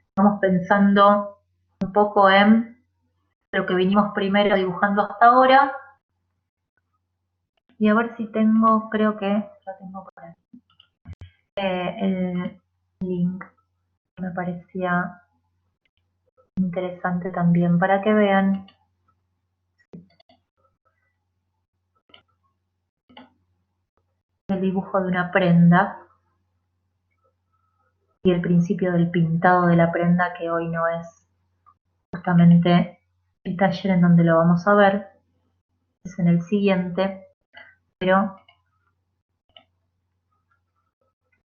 Estamos pensando un poco en lo que vinimos primero dibujando hasta ahora y a ver si tengo, creo que lo tengo por aquí, el link que me parecía interesante también para que vean el dibujo de una prenda y el principio del pintado de la prenda, que hoy no es justamente el taller en donde lo vamos a ver, es en el siguiente, pero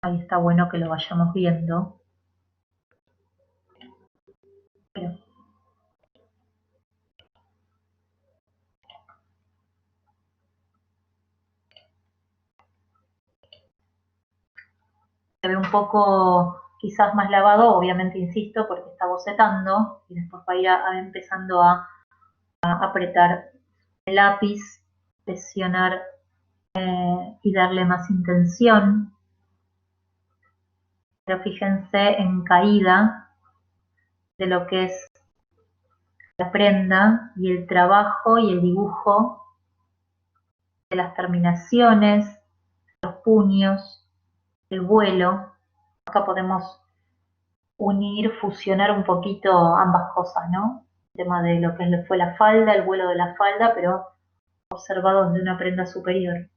ahí está bueno que lo vayamos viendo. Pero se ve un poco quizás más lavado, obviamente insisto, porque está bocetando y después va a ir empezando a apretar el lápiz, presionar y darle más intención. Pero fíjense en caída de lo que es la prenda y el trabajo y el dibujo de las terminaciones, los puños, el vuelo. Acá podemos unir, fusionar un poquito ambas cosas, ¿no? El tema de lo que fue la falda, el vuelo de la falda, pero observados de una prenda superior.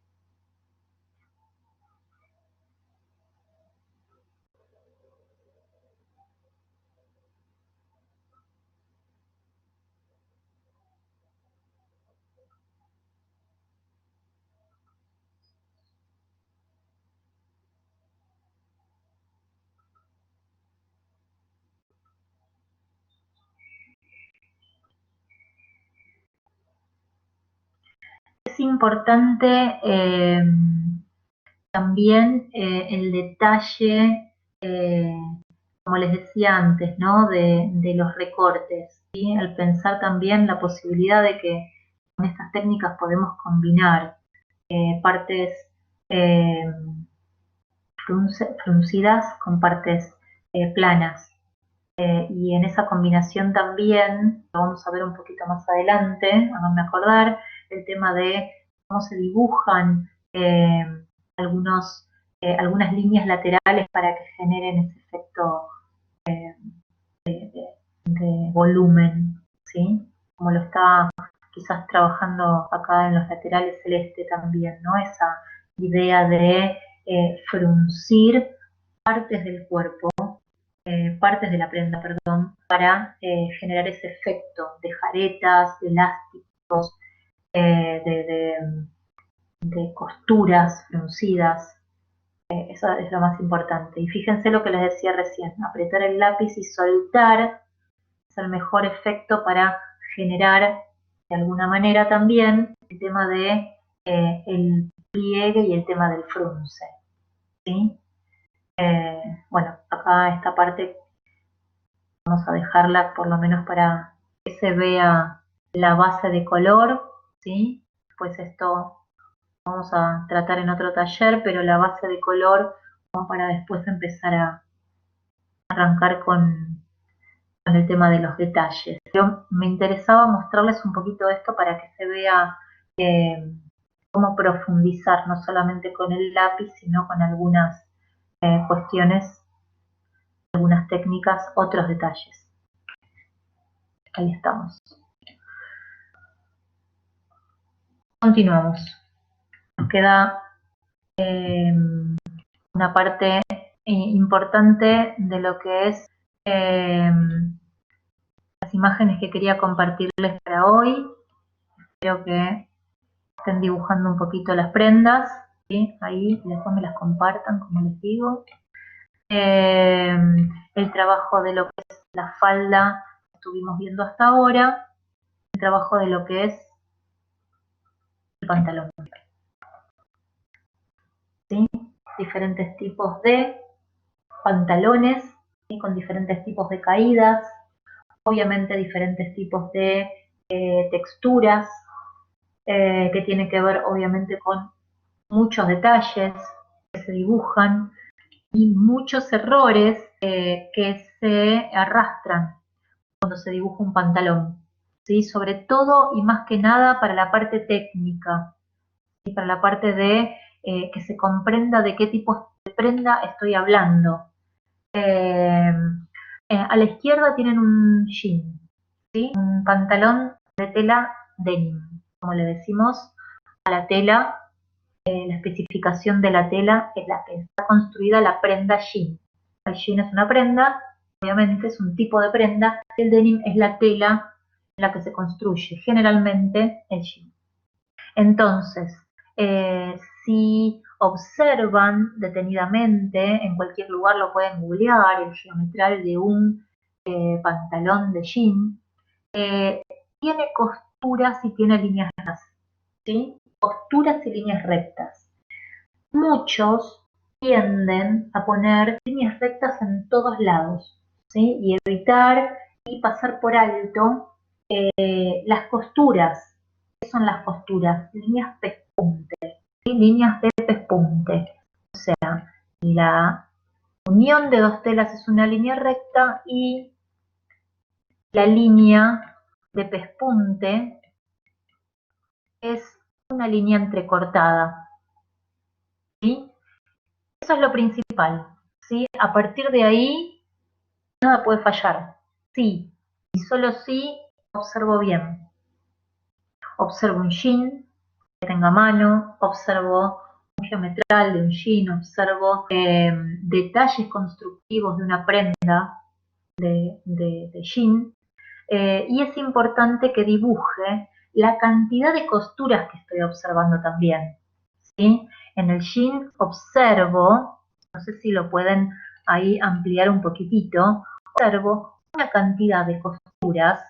Es importante también el detalle, como les decía antes, ¿no? De los recortes, ¿sí? El pensar también la posibilidad de que con estas técnicas podemos combinar partes eh, fruncidas con partes planas. Y en esa combinación también, lo vamos a ver un poquito más adelante, háganme acordar, el tema de cómo se dibujan algunos, algunas líneas laterales para que generen ese efecto eh, de volumen, ¿sí? Como lo está quizás trabajando acá en los laterales celeste también, ¿no? Esa idea de fruncir partes del cuerpo, partes de la prenda, perdón, para generar ese efecto de jaretas, de elásticos, eh, de, de, de costuras fruncidas. Eso es lo más importante. Y fíjense lo que les decía recién, apretar el lápiz y soltar es el mejor efecto para generar de alguna manera también el tema de el pliegue y el tema del frunce, ¿sí? Bueno, acá esta parte vamos a dejarla por lo menos para que se vea la base de color, ¿sí? Pues esto vamos a tratar en otro taller, pero la base de color como para después empezar a arrancar con el tema de los detalles. Yo me interesaba mostrarles un poquito esto para que se vea cómo profundizar, no solamente con el lápiz, sino con algunas cuestiones, algunas técnicas, otros detalles. Ahí estamos. Continuamos. Nos queda una parte importante de lo que es las imágenes que quería compartirles para hoy. Espero que estén dibujando un poquito las prendas, ¿sí? Ahí, y después me las compartan, como les digo. El trabajo de lo que es la falda que estuvimos viendo hasta ahora, el trabajo de lo que es el pantalón. ¿Sí? Diferentes tipos de pantalones, ¿sí? Con diferentes tipos de caídas, obviamente diferentes tipos de texturas, que tiene que ver obviamente con muchos detalles que se dibujan y muchos errores que se arrastran cuando se dibuja un pantalón, ¿sí? Sobre todo y más que nada para la parte técnica, ¿sí? Para la parte de que se comprenda de qué tipo de prenda estoy hablando. A la izquierda tienen un jean, ¿sí? Un pantalón de tela denim, como le decimos a la tela. La especificación de la tela es la que está construida la prenda jean. El jean es una prenda, obviamente es un tipo de prenda, el denim es la tela en la que se construye generalmente el jean. Entonces, si observan detenidamente, en cualquier lugar lo pueden googlear, el geometral de un pantalón de jean, tiene costuras y tiene líneas rectas, ¿sí? Costuras y líneas rectas. Muchos tienden a poner líneas rectas en todos lados, ¿sí? Y evitar y pasar por alto las costuras. ¿Qué son las costuras? Líneas pespunte, ¿sí? Líneas de pespunte. O sea, la unión de dos telas es una línea recta y la línea de pespunte es una línea entrecortada, ¿sí? Eso es lo principal, ¿sí? A partir de ahí, nada puede fallar. Sí, y solo sí, observo bien. Observo un jean que tenga mano, observo un geometral de un jean, observo detalles constructivos de una prenda de jean, y es importante que dibuje la cantidad de costuras que estoy observando también, ¿sí? En el jean observo, no sé si lo pueden ahí ampliar un poquitito, observo una cantidad de costuras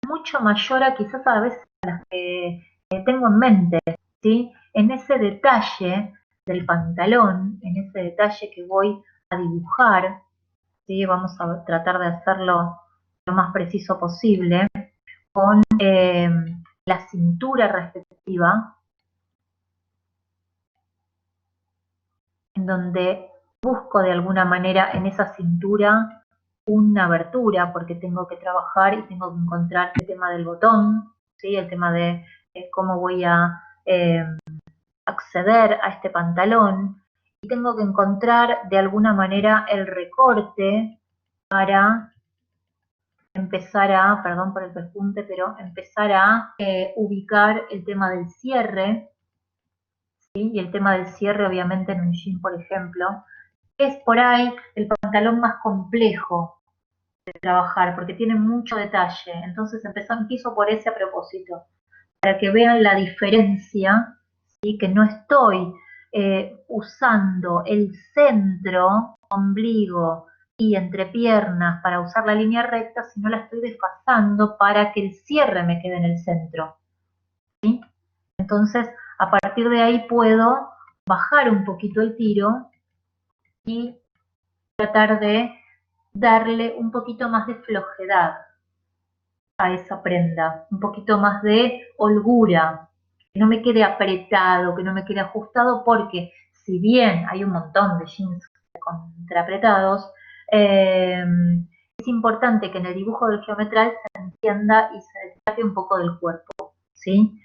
mucho mayor a quizás a veces a las que tengo en mente, ¿sí? En ese detalle del pantalón, en ese detalle que voy a dibujar, ¿sí? Vamos a tratar de hacerlo lo más preciso posible, con la cintura respectiva, en donde busco de alguna manera en esa cintura una abertura, porque tengo que trabajar y tengo que encontrar el tema del botón, ¿sí? El tema de cómo voy a acceder a este pantalón, y tengo que encontrar de alguna manera el recorte para empezar a, perdón por el pespunte, pero empezar a ubicar el tema del cierre, ¿sí? Y el tema del cierre obviamente en un jean, por ejemplo, es por ahí el pantalón más complejo de trabajar, porque tiene mucho detalle. Entonces empiezo por ese a propósito, para que vean la diferencia, ¿sí? Que no estoy usando el centro, ombligo y entrepiernas para usar la línea recta, sino la estoy desfasando para que el cierre me quede en el centro, ¿sí? Entonces, a partir de ahí puedo bajar un poquito el tiro y tratar de darle un poquito más de flojedad a esa prenda, un poquito más de holgura, que no me quede apretado, que no me quede ajustado, porque si bien hay un montón de jeans contraapretados, es importante que en el dibujo del geometral se entienda y se destaque un poco del cuerpo, ¿sí?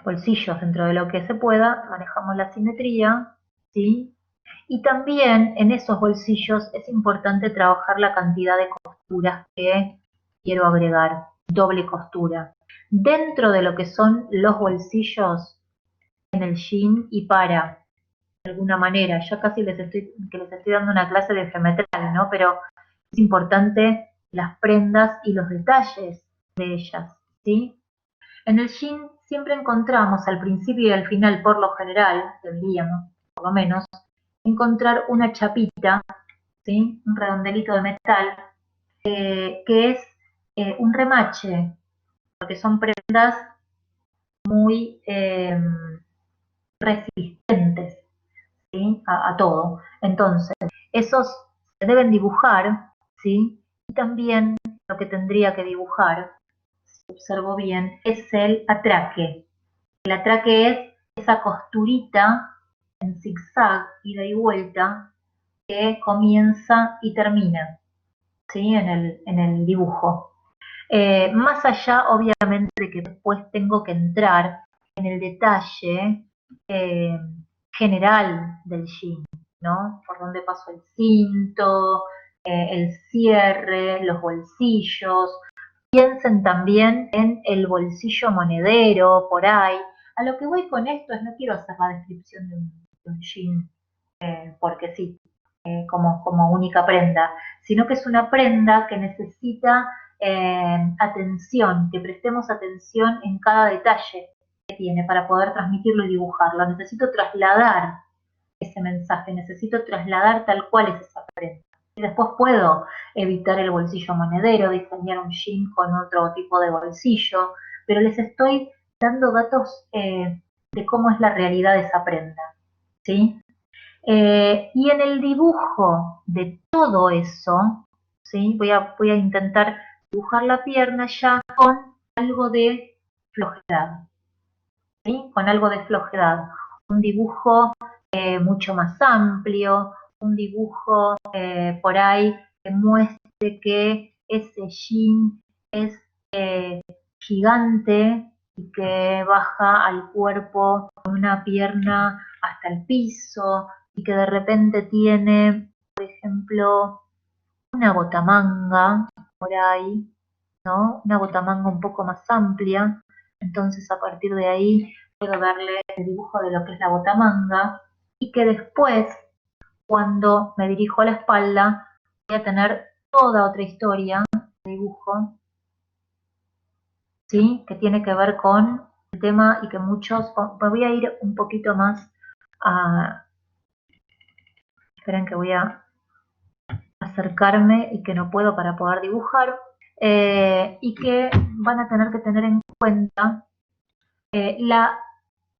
Bolsillos dentro de lo que se pueda, manejamos la simetría, ¿sí? Y también en esos bolsillos es importante trabajar la cantidad de costuras que quiero agregar, doble costura. Dentro de lo que son los bolsillos en el jean y para, de alguna manera, ya casi les estoy dando una clase de geometría, ¿no? Pero es importante las prendas y los detalles de ellas, ¿sí? En el jean siempre encontramos al principio y al final, por lo general, deberíamos, por lo menos, encontrar una chapita, ¿sí? Un redondelito de metal, que es un remache, porque son prendas muy resistentes, ¿sí? A todo. Entonces, esos se deben dibujar, ¿sí? Y también lo que tendría que dibujar, si observo bien, es el atraque. El atraque es esa costurita en zigzag, ida y vuelta, que comienza y termina, ¿sí? En el dibujo. Más allá, obviamente, de que después tengo que entrar en el detalle eh, general del jean, ¿no? Por dónde paso el cinto, el cierre, los bolsillos. Piensen también en el bolsillo monedero, por ahí. A lo que voy con esto es, no quiero hacer la descripción de un jean porque sí, como única prenda, sino que es una prenda que necesita atención, que prestemos atención en cada detalle que tiene para poder transmitirlo y dibujarlo. Necesito trasladar ese mensaje, necesito trasladar tal cual es esa prenda. Y después puedo evitar el bolsillo monedero, diseñar un jean con otro tipo de bolsillo, pero les estoy dando datos de cómo es la realidad de esa prenda, ¿sí? Y en el dibujo de todo eso, ¿sí? Voy a intentar dibujar la pierna ya con algo de flojedad, ¿sí? Con algo de flojedad. Un dibujo mucho más amplio, un dibujo por ahí que muestre que ese jean es gigante y que baja al cuerpo con una pierna hasta el piso y que de repente tiene, por ejemplo, una botamanga por ahí, ¿no? Una botamanga un poco más amplia. Entonces a partir de ahí puedo darle el dibujo de lo que es la botamanga y que después, cuando me dirijo a la espalda, voy a tener toda otra historia de dibujo, ¿sí? Que tiene que ver con el tema y que muchos, me voy a ir un poquito más a, esperen que voy a acercarme y que no puedo para poder dibujar, y que van a tener que tener en cuenta la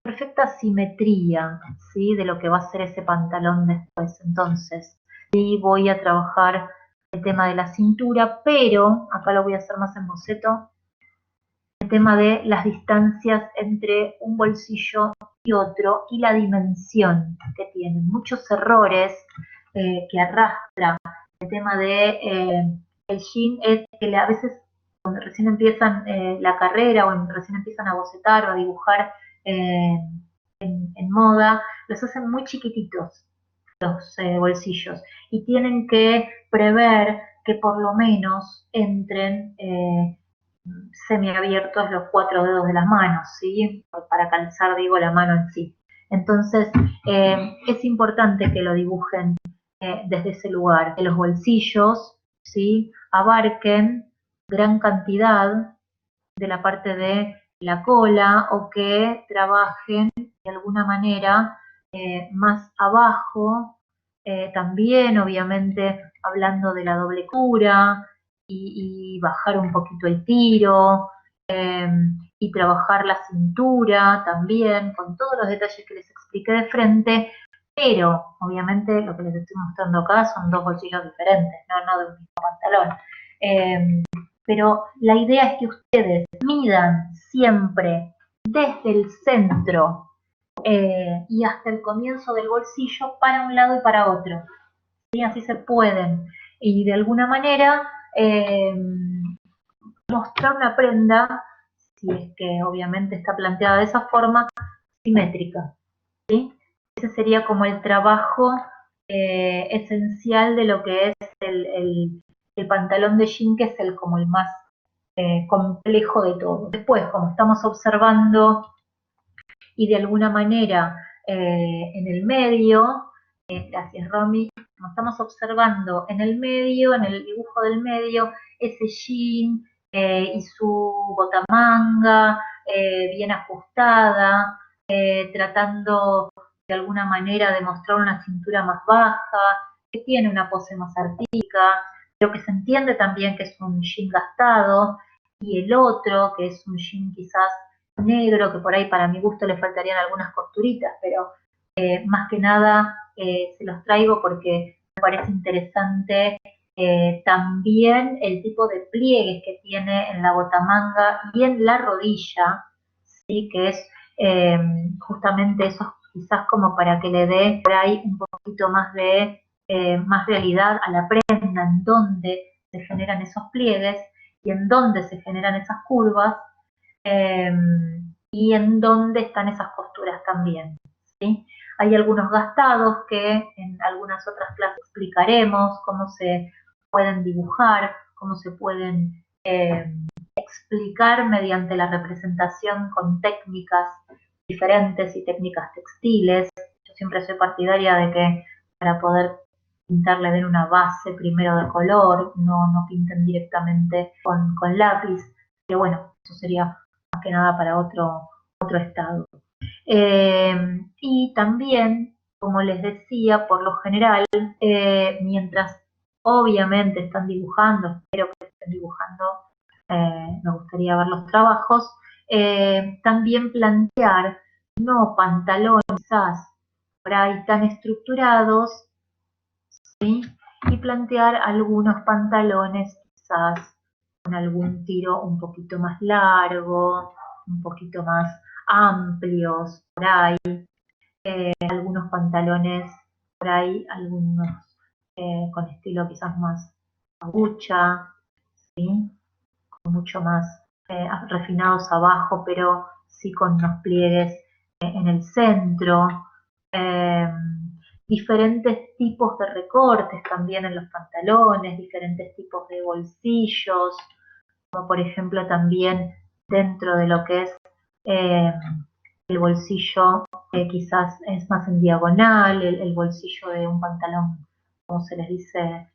perfecta simetría, ¿sí? De lo que va a ser ese pantalón después. Entonces, sí voy a trabajar el tema de la cintura, pero, acá lo voy a hacer más en boceto, el tema de las distancias entre un bolsillo y otro y la dimensión que tienen. Muchos errores que arrastra el tema de el jean es que a veces cuando recién empiezan la carrera o recién empiezan a bocetar o a dibujar eh, en moda, los hacen muy chiquititos los bolsillos y tienen que prever que por lo menos entren semiabiertos los 4 dedos de las manos, ¿sí? Para calzar, digo, la mano en sí. Entonces, es importante que lo dibujen desde ese lugar, que los bolsillos, ¿sí? Abarquen gran cantidad de la parte de la cola o que trabajen de alguna manera más abajo, también obviamente hablando de la doble cura y bajar un poquito el tiro eh, y trabajar la cintura también con todos los detalles que les expliqué de frente, pero obviamente lo que les estoy mostrando acá son dos bolsillos diferentes, no de un mismo pantalón. Pero la idea es que ustedes midan siempre desde el centro y hasta el comienzo del bolsillo para un lado y para otro. ¿Sí? Así se pueden. Y de alguna manera mostrar una prenda, si es que obviamente está planteada de esa forma, simétrica, ¿sí? Ese sería como el trabajo esencial de lo que es el pantalón de jean, que es como el más complejo de todo. Después, como estamos observando y de alguna manera en el medio, gracias Romy, como estamos observando en el medio, en el dibujo del medio, ese jean y su botamanga bien ajustada, tratando de alguna manera de mostrar una cintura más baja, que tiene una pose más artística, pero que se entiende también que es un jean gastado, y el otro, que es un jean quizás negro, que por ahí para mi gusto le faltarían algunas costuritas, pero más que nada se los traigo porque me parece interesante también el tipo de pliegues que tiene en la botamanga y en la rodilla, ¿sí? Que es eh, justamente eso, quizás como para que le dé por ahí un poquito más de más realidad a la prenda, en dónde se generan esos pliegues y en dónde se generan esas curvas, eh, y en dónde están esas costuras también, ¿sí? Hay algunos gastados que en algunas otras clases explicaremos cómo se pueden dibujar, cómo se pueden explicar mediante la representación con técnicas diferentes y técnicas textiles. Yo siempre soy partidaria de que para poder pintar le den una base primero de color, no pinten directamente con lápiz, pero bueno, eso sería más que nada para otro estado. Y también, como les decía, por lo general, mientras obviamente están dibujando, espero que estén dibujando, me gustaría ver los trabajos, también plantear no pantalones quizás por ahí tan estructurados, ¿sí? Y plantear algunos pantalones quizás con algún tiro un poquito más largo, un poquito más amplios, por ahí, algunos pantalones por ahí, algunos con estilo quizás más agucha, ¿sí? Mucho más refinados abajo, pero sí con unos pliegues en el centro. Eh, Diferentes tipos de recortes también en los pantalones, diferentes tipos de bolsillos, como por ejemplo también dentro de lo que es eh, el bolsillo quizás es más en diagonal, el bolsillo de un pantalón, como se les dice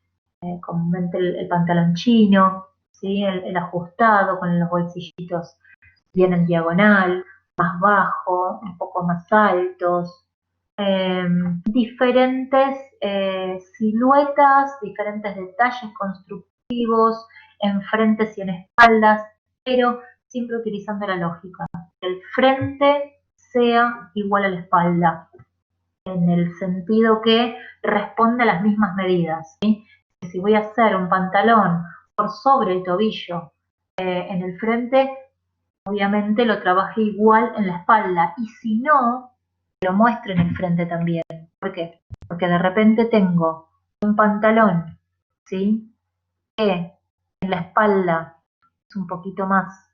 comúnmente el pantalón chino, ¿sí? El ajustado con los bolsillitos bien en diagonal, más bajo, un poco más altos, eh, diferentes siluetas, diferentes detalles constructivos en frentes y en espaldas, pero siempre utilizando la lógica. El frente sea igual a la espalda, en el sentido que responde a las mismas medidas, ¿sí? Si voy a hacer un pantalón por sobre el tobillo en el frente, obviamente lo trabaje igual en la espalda, y si no, lo muestre en el frente también. ¿Por qué? Porque de repente tengo un pantalón, ¿sí? Que en la espalda es un poquito más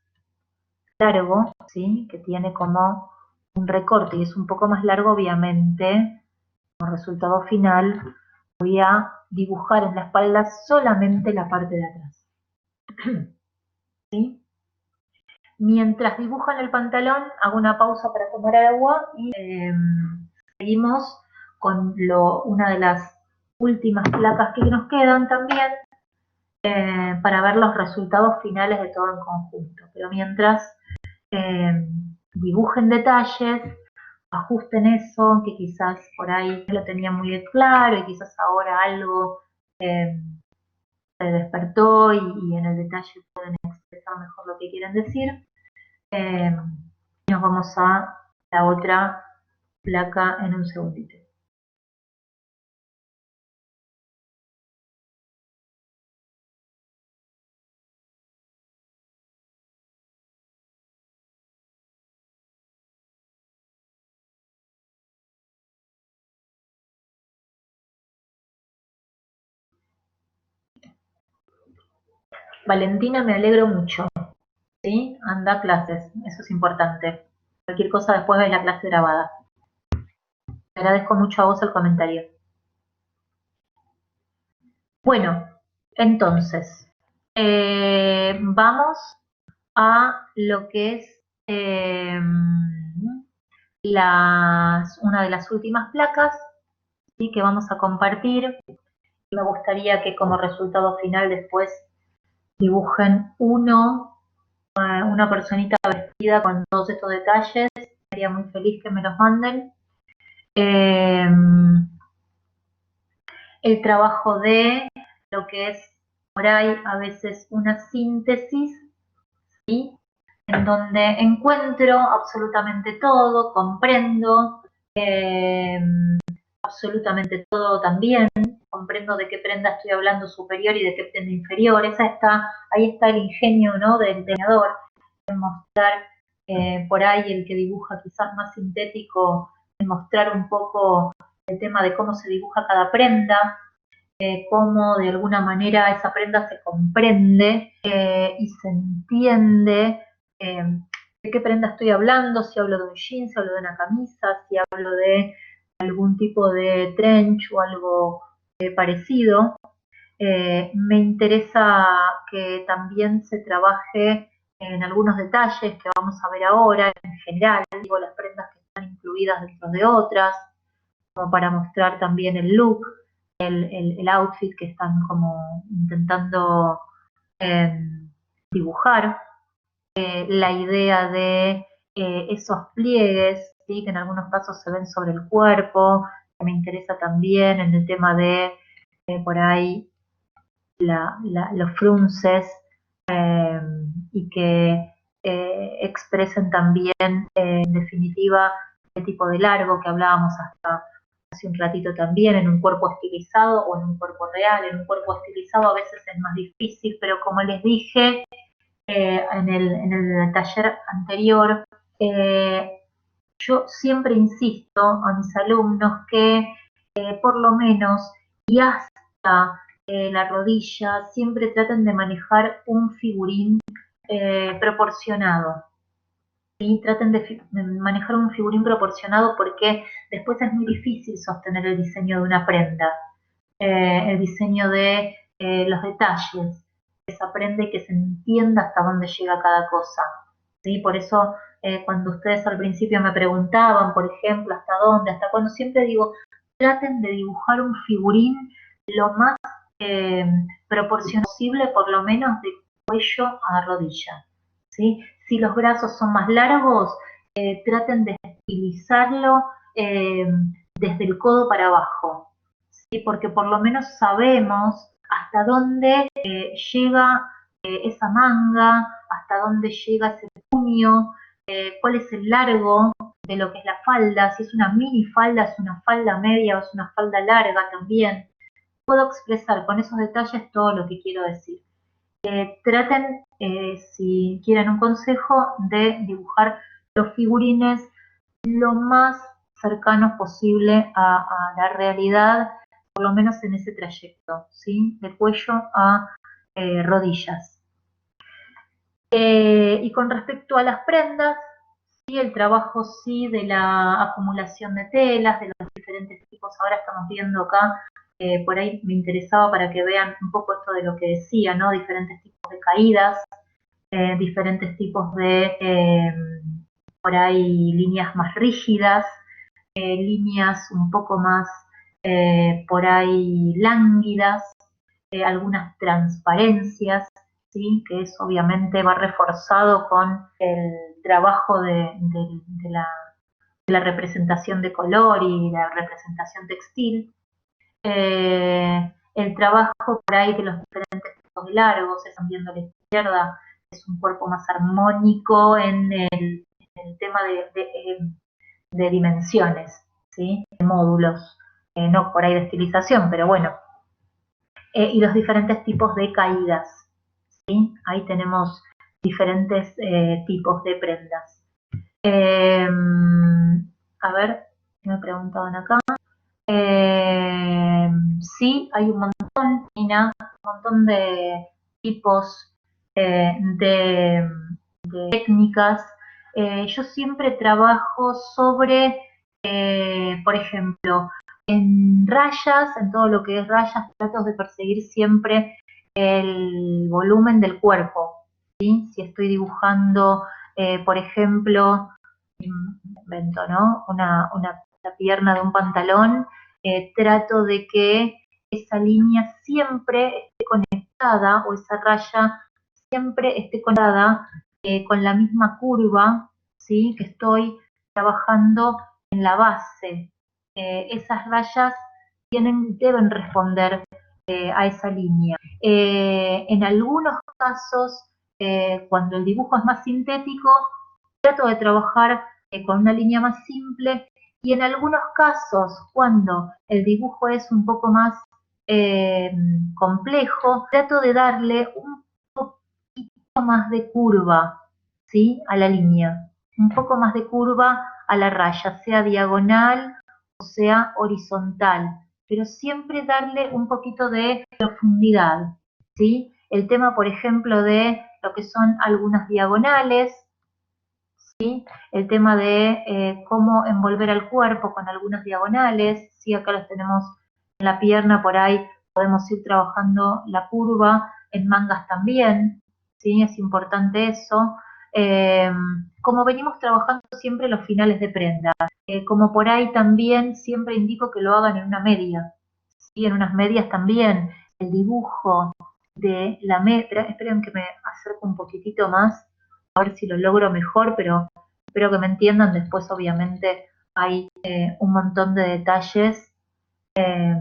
largo, ¿sí? Que tiene como un recorte y es un poco más largo, obviamente, como resultado final, voy a dibujar en la espalda solamente la parte de atrás. ¿Sí? Mientras dibujo en el pantalón, hago una pausa para tomar agua y seguimos con una de las últimas placas que nos quedan también para ver los resultados finales de todo en conjunto. Pero mientras dibujen detalles, ajusten eso, que quizás por ahí lo tenía muy claro y quizás ahora algo eh, se despertó y en el detalle pueden expresar mejor lo que quieren decir. Eh, Nos vamos a la otra placa en un segundito. Valentina, me alegro mucho. ¿Sí? Anda a clases, eso es importante. Cualquier cosa después ves la clase grabada. Te agradezco mucho a vos el comentario. Bueno, entonces, vamos a lo que es una de las últimas placas, ¿sí? Que vamos a compartir. Me gustaría que como resultado final después dibujen una personita vestida con todos estos detalles. Sería muy feliz que me los manden. Eh, el trabajo de lo que es por ahí a veces una síntesis, ¿sí? En donde encuentro absolutamente todo, comprendo absolutamente todo también, comprendo de qué prenda estoy hablando superior y de qué prenda inferior. Ahí está el ingenio, ¿no? Del diseñador, en mostrar por ahí el que dibuja quizás más sintético, en mostrar un poco el tema de cómo se dibuja cada prenda, cómo de alguna manera esa prenda se comprende y se entiende de qué prenda estoy hablando, si hablo de un jean, si hablo de una camisa, si hablo de algún tipo de trench o algo parecido. Me interesa que también se trabaje en algunos detalles que vamos a ver ahora, en general, digo, las prendas que están incluidas dentro de otras, como para mostrar también el look, el outfit que están como intentando eh, dibujar, la idea de esos pliegues, ¿sí? Que en algunos casos se ven sobre el cuerpo, que me interesa también en el tema de por ahí los frunces y que expresen también en definitiva el tipo de largo que hablábamos hasta hace un ratito también, en un cuerpo estilizado o en un cuerpo real. En un cuerpo estilizado a veces es más difícil, pero como les dije en el taller anterior, yo siempre insisto a mis alumnos que por lo menos y hasta la rodilla siempre traten de manejar un figurín proporcionado. ¿Sí? Traten de manejar un figurín proporcionado porque después es muy difícil sostener el diseño de una prenda, el diseño de los detalles, que se aprende y que se entienda hasta dónde llega cada cosa. ¿Sí? Por eso cuando ustedes al principio me preguntaban, por ejemplo, hasta dónde, hasta cuándo, siempre digo, traten de dibujar un figurín lo más eh, proporcionado posible, por lo menos de cuello a rodilla. ¿Sí? Si los brazos son más largos, traten de estilizarlo desde el codo para abajo, ¿sí? Porque por lo menos sabemos hasta dónde llega esa manga, hasta dónde llega ese puño, cuál es el largo de lo que es la falda, si es una mini falda, es una falda media o es una falda larga también. Puedo expresar con esos detalles todo lo que quiero decir. Traten, si quieren un consejo, de dibujar los figurines lo más cercanos posible a la realidad, por lo menos en ese trayecto, ¿sí? De cuello a rodillas. Y con respecto a las prendas, sí, el trabajo sí de la acumulación de telas, de los diferentes tipos, ahora estamos viendo acá, por ahí me interesaba para que vean un poco esto de lo que decía, ¿no? Diferentes tipos de caídas, diferentes tipos de, por ahí, líneas más rígidas, líneas un poco más, por ahí, lánguidas, algunas transparencias, ¿sí? Que eso obviamente va reforzado con el trabajo de la representación de color y la representación textil. El trabajo por ahí de los diferentes tipos de largos, están viendo a la izquierda, es un cuerpo más armónico en el tema de dimensiones, ¿sí? De módulos, no por ahí de estilización, pero bueno. Y los diferentes tipos de caídas, ¿sí? Ahí tenemos diferentes tipos de prendas. A ver, ¿qué me preguntaban acá? Sí, hay un montón, Nina, un montón de tipos de técnicas. Yo siempre trabajo sobre, por ejemplo, en rayas, en todo lo que es rayas, trato de perseguir siempre el volumen del cuerpo, ¿sí? Si estoy dibujando, por ejemplo, invento, ¿no? La pierna de un pantalón, trato de que esa línea siempre esté conectada, o esa raya siempre esté conectada con la misma curva, ¿sí? Que estoy trabajando en la base. Esas rayas deben responder a esa línea. En algunos casos, cuando el dibujo es más sintético, trato de trabajar con una línea más simple, y en algunos casos, cuando el dibujo es un poco más complejo, trato de darle un poquito más de curva, ¿sí? A la línea, un poco más de curva a la raya, sea diagonal o sea horizontal, pero siempre darle un poquito de profundidad, ¿sí? El tema, por ejemplo, de lo que son algunas diagonales, ¿sí? El tema de cómo envolver al cuerpo con algunas diagonales, ¿sí? Acá las tenemos en la pierna, por ahí podemos ir trabajando la curva, en mangas también, ¿sí? Es importante eso. Como venimos trabajando siempre los finales de prenda, como por ahí también siempre indico que lo hagan en una media, ¿sí? En unas medias también, el dibujo de la media, esperen que me acerco un poquitito más, a ver si lo logro mejor, pero espero que me entiendan. Después obviamente hay un montón de detalles eh,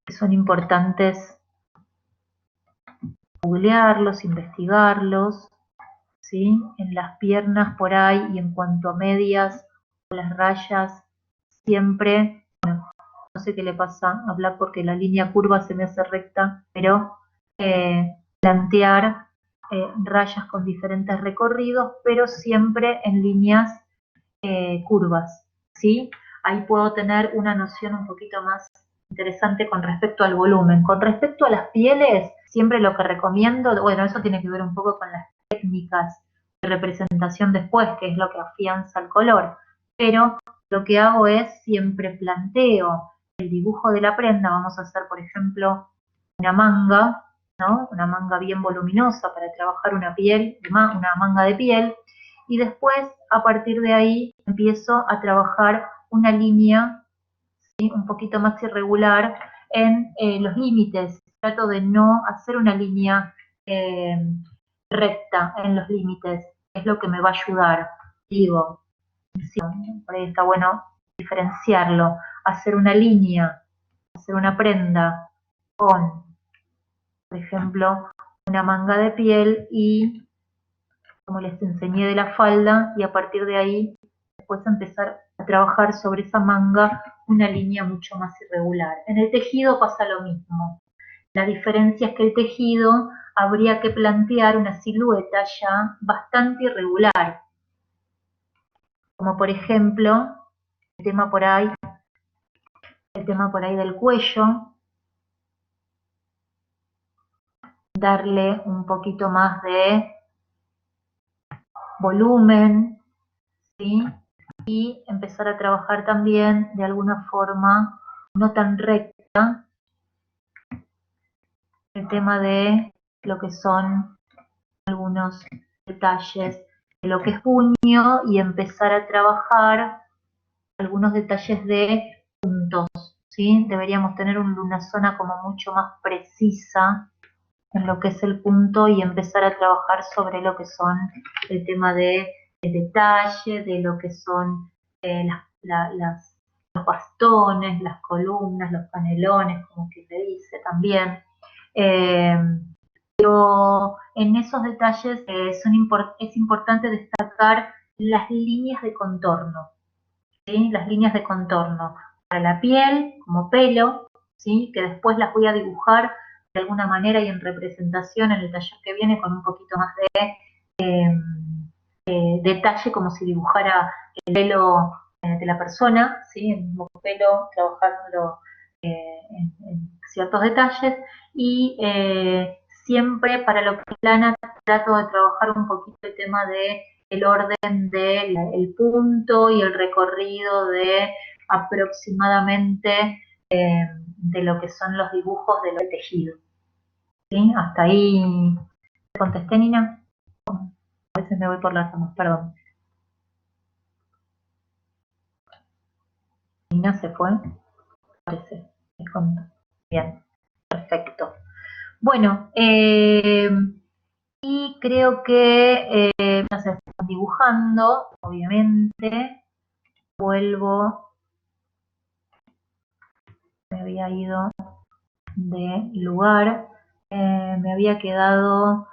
que son importantes googlearlos, investigarlos, ¿sí? En las piernas por ahí, y en cuanto a medias o las rayas, siempre, bueno, no sé qué le pasa a Black porque la línea curva se me hace recta, pero plantear rayas con diferentes recorridos, pero siempre en líneas curvas, ¿sí? Ahí puedo tener una noción un poquito más interesante con respecto al volumen. Con respecto a las pieles, siempre lo que recomiendo, bueno, eso tiene que ver un poco con las técnicas de representación después, que es lo que afianza el color, pero lo que hago es siempre planteo el dibujo de la prenda. Vamos a hacer, por ejemplo, una manga, ¿no? Una manga bien voluminosa para trabajar una piel, una manga de piel, y después a partir de ahí empiezo a trabajar una línea, ¿sí? Un poquito más irregular en los límites. Trato de no hacer una línea eh, recta en los límites, es lo que me va a ayudar. Digo, sí, por ahí está bueno diferenciarlo, hacer una línea, hacer una prenda con, por ejemplo, una manga de piel y, como les enseñé, de la falda, y a partir de ahí después empezar a trabajar sobre esa manga una línea mucho más irregular. En el tejido pasa lo mismo. La diferencia es que el tejido habría que plantear una silueta ya bastante irregular, como por ejemplo el tema por ahí del cuello, darle un poquito más de volumen, ¿sí? Y empezar a trabajar también de alguna forma no tan recta el tema de lo que son algunos detalles de lo que es puño, y empezar a trabajar algunos detalles de puntos, ¿sí? Deberíamos tener una zona como mucho más precisa en lo que es el punto, y empezar a trabajar sobre lo que son el tema de detalle, de lo que son los bastones, las columnas, los canelones, como que se dice también. Eh, pero en esos detalles es importante destacar las líneas de contorno, ¿sí? Las líneas de contorno para la piel, como pelo, ¿sí? Que después las voy a dibujar de alguna manera y en representación en el taller que viene con un poquito más de detalle, como si dibujara el pelo de la persona, ¿sí? El mismo pelo, trabajándolo en ciertos detalles, y siempre para lo que es lana trato de trabajar un poquito el tema de el orden del punto y el recorrido de aproximadamente de lo que son los dibujos de los tejidos. ¿Sí? Hasta ahí te contesté, Nina. A veces me voy por las ramas, perdón. Nina se fue, parece. Bien, perfecto. Bueno, y creo que nos están dibujando, obviamente. Vuelvo, me había ido de lugar, me había quedado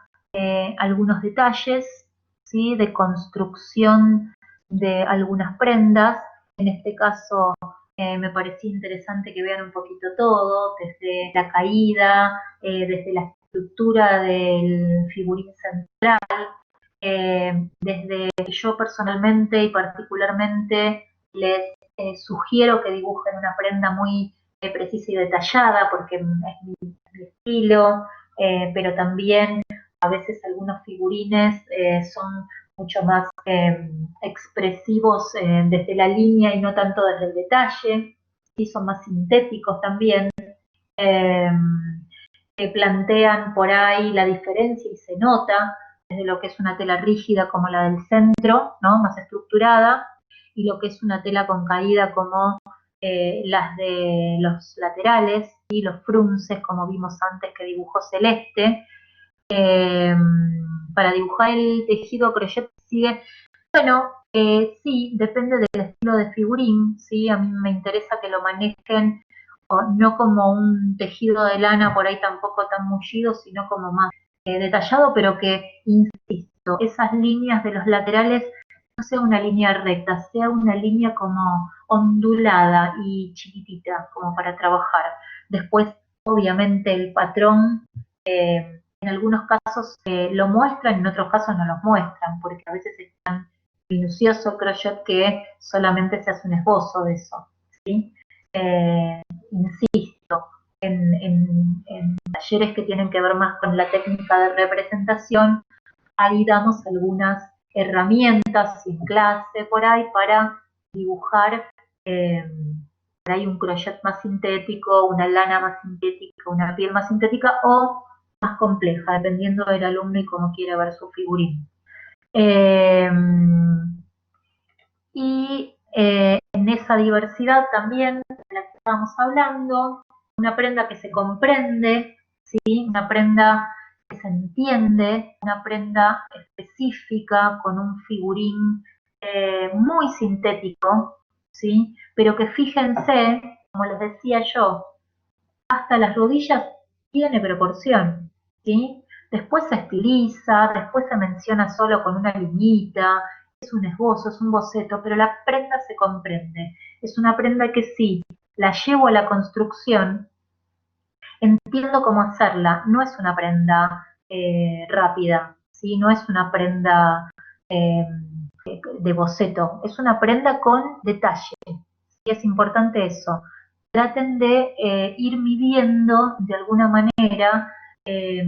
algunos detalles, ¿sí? De construcción de algunas prendas. En este caso me parecía interesante que vean un poquito todo, desde la caída, desde la estructura del figurín central, desde yo personalmente y particularmente les sugiero que dibujen una prenda muy precisa y detallada porque es mi estilo, pero también a veces algunos figurines son mucho más expresivos desde la línea y no tanto desde el detalle, ¿sí? Son más sintéticos también, eh, que plantean por ahí la diferencia y se nota desde lo que es una tela rígida como la del centro, ¿no? Más estructurada, y lo que es una tela con caída como las de los laterales y los frunces, como vimos antes que dibujó Celeste. Eh, para dibujar el tejido crochet sigue, bueno, sí, depende del estilo de figurín, ¿sí? A mí me interesa que lo manejen no como un tejido de lana por ahí tampoco tan mullido, sino como más detallado, pero que, insisto, esas líneas de los laterales no sea una línea recta, sea una línea como ondulada y chiquitita, como para trabajar. Después, obviamente, el patrón en algunos casos lo muestran, en otros casos no los muestran, porque a veces es tan minucioso el crochet que solamente se hace un esbozo de eso, ¿sí? Insisto, en talleres que tienen que ver más con la técnica de representación, ahí damos algunas herramientas sin clase por ahí para dibujar eh, por ahí un crochet más sintético, una lana más sintética, una piel más sintética o más compleja, dependiendo del alumno y cómo quiere ver su figurín. Eh, y en esa diversidad también de la que estábamos hablando, una prenda que se comprende, ¿sí? Una prenda que se entiende, una prenda específica con un figurín muy sintético, ¿sí? Pero que fíjense, como les decía yo, hasta las rodillas tiene proporción, ¿sí? Después se estiliza, después se menciona solo con una liñita, es un esbozo, es un boceto, pero la prenda se comprende. Es una prenda que sí, la llevo a la construcción, entiendo cómo hacerla. No es una prenda rápida, ¿sí? No es una prenda eh, de boceto, es una prenda con detalle. Y es importante eso. Traten de ir midiendo de alguna manera eh,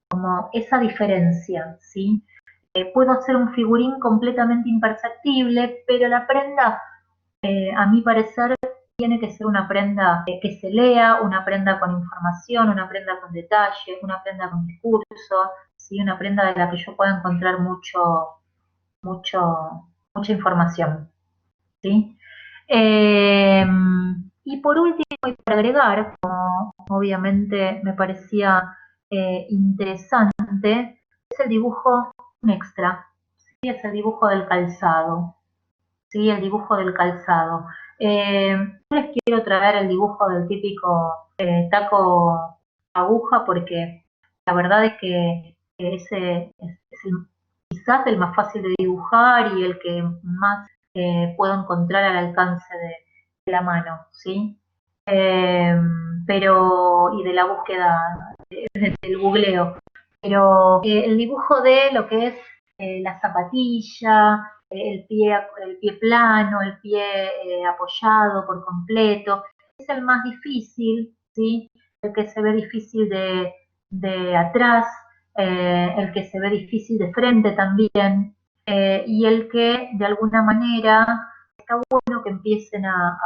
como esa diferencia, ¿sí? Puedo hacer un figurín completamente imperceptible, pero la prenda, a mi parecer, tiene que ser una prenda que se lea, una prenda con información, una prenda con detalle, una prenda con discurso, ¿sí? Una prenda de la que yo pueda encontrar mucha información, ¿sí? Eh, y por último, y para agregar, como obviamente me parecía interesante, es el dibujo un extra, ¿sí? Es el dibujo del calzado, ¿sí? El dibujo del calzado. No les quiero traer el dibujo del típico taco aguja porque la verdad es que ese es quizás el más fácil de dibujar y el que más puedo encontrar al alcance de la mano, ¿sí? Eh, pero, y de la búsqueda, del googleo. Pero el dibujo de lo que es la zapatilla, el pie plano, el pie apoyado por completo, es el más difícil, ¿sí? El que se ve difícil de atrás, el que se ve difícil de frente también, y el que de alguna manera está bueno que empiecen a,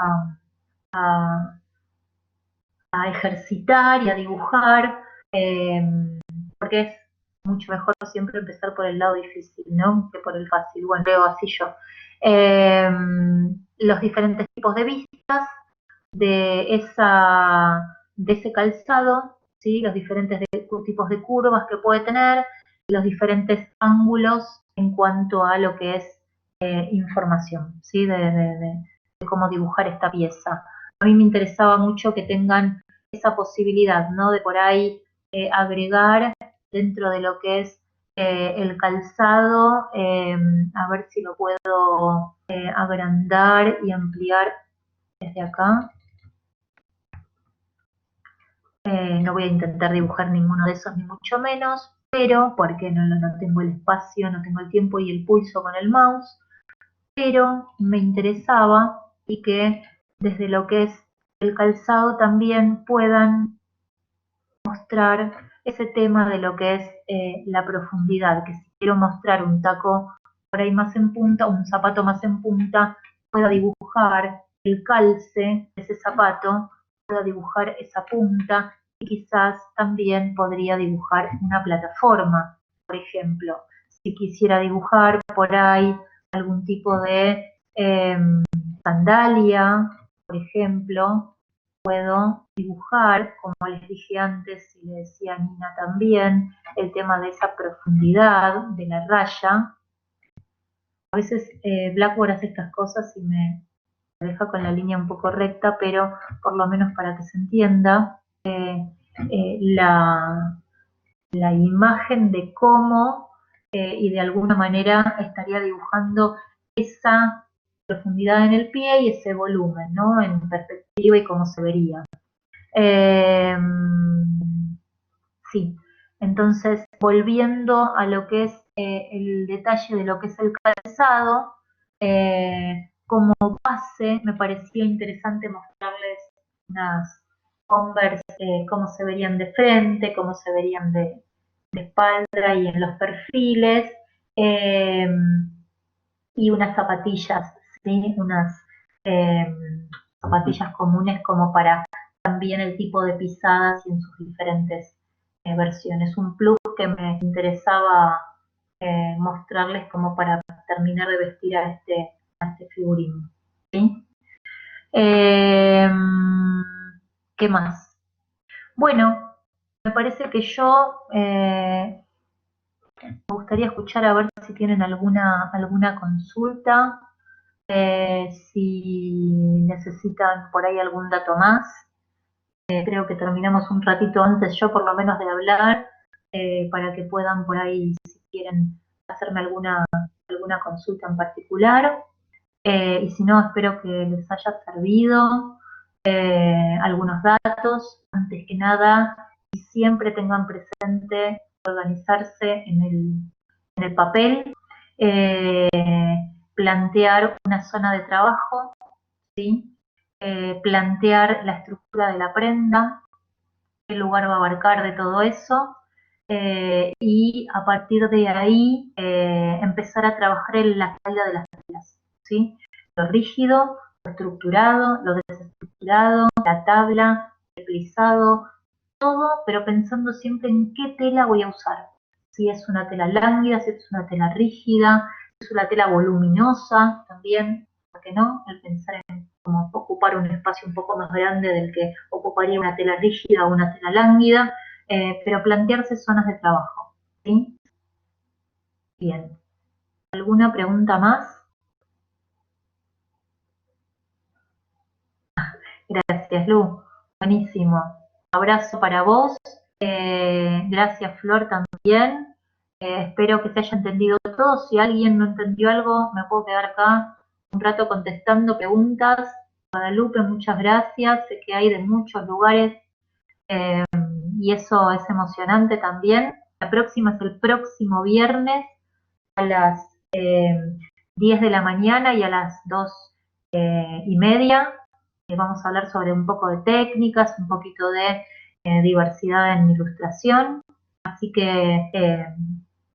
a ejercitar y a dibujar, eh, porque es mucho mejor siempre empezar por el lado difícil, ¿no? Que por el fácil. Bueno, veo así yo. Eh, los diferentes tipos de vistas de ese calzado, ¿sí? Los diferentes tipos de curvas que puede tener, los diferentes ángulos en cuanto a lo que es información, ¿sí? De cómo dibujar esta pieza. A mí me interesaba mucho que tengan esa posibilidad, ¿no? De por ahí agregar dentro de lo que es el calzado, a ver si lo puedo agrandar y ampliar desde acá. No voy a intentar dibujar ninguno de esos, ni mucho menos, pero porque no tengo el espacio, no tengo el tiempo y el pulso con el mouse, pero me interesaba y que desde lo que es el calzado también puedan mostrar ese tema de lo que es la profundidad, que si quiero mostrar un taco por ahí más en punta, un zapato más en punta, pueda dibujar el calce de ese zapato, pueda dibujar esa punta y quizás también podría dibujar una plataforma, por ejemplo. Si quisiera dibujar por ahí algún tipo de sandalia, por ejemplo, puedo dibujar, como les dije antes y le decía a Nina también, el tema de esa profundidad de la raya. A veces Blackboard hace estas cosas y me deja con la línea un poco recta, pero por lo menos para que se entienda la imagen de cómo y de alguna manera estaría dibujando esa profundidad en el pie y ese volumen, ¿no? En perspectiva y cómo se vería. Eh, sí, entonces volviendo a lo que es el detalle de lo que es el calzado, como base me parecía interesante mostrarles unas Converse, cómo se verían de frente, cómo se verían de espalda y en los perfiles, eh, y unas zapatillas, ¿sí? Unas eh, zapatillas comunes como para también el tipo de pisadas y en sus diferentes versiones. Un plus que me interesaba mostrarles como para terminar de vestir a este figurín. ¿Sí? Eh, ¿Qué más? Bueno, me parece que yo me gustaría escuchar a ver si tienen alguna consulta, si necesitan por ahí algún dato más. Creo que terminamos un ratito antes, yo por lo menos de hablar, para que puedan por ahí, si quieren, hacerme alguna consulta en particular. Y si no, espero que les haya servido algunos datos. Antes que nada, y siempre tengan presente organizarse en el papel, eh, plantear una zona de trabajo, ¿sí? Plantear la estructura de la prenda, qué lugar va a abarcar de todo eso, y a partir de ahí empezar a trabajar en la caída de las telas, ¿sí? Lo rígido, lo estructurado, lo desestructurado, la tabla, el plisado, todo, pero pensando siempre en qué tela voy a usar. Si es una tela lánguida, si es una tela rígida, si es una tela voluminosa también, ¿por qué no? El pensar en cómo ocupar un espacio un poco más grande del que ocuparía una tela rígida o una tela lánguida, pero plantearse zonas de trabajo, ¿sí? Bien. ¿Alguna pregunta más? Gracias, Lu. Buenísimo. Abrazo para vos. Gracias, Flor, también. Espero que se haya entendido todo. Si alguien no entendió algo, me puedo quedar acá un rato contestando preguntas. Guadalupe, muchas gracias. Sé que hay de muchos lugares y eso es emocionante también. La próxima es el próximo viernes a las 10 de la mañana y a las 2:30. Vamos a hablar sobre un poco de técnicas, un poquito de diversidad en ilustración. Así que,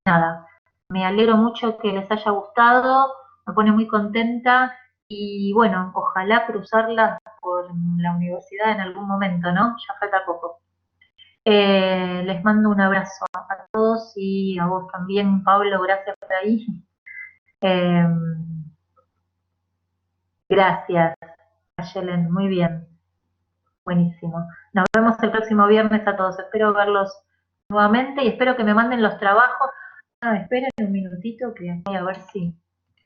nada, me alegro mucho que les haya gustado, me pone muy contenta y bueno, ojalá cruzarlas por la universidad en algún momento, ¿no? Ya falta poco. Les mando un abrazo a todos y a vos también, Pablo, gracias por ahí. Eh, gracias, Ayelen, muy bien, buenísimo. Nos vemos el próximo viernes a todos, espero verlos nuevamente y espero que me manden los trabajos. Ah, esperen un minutito que voy a ver si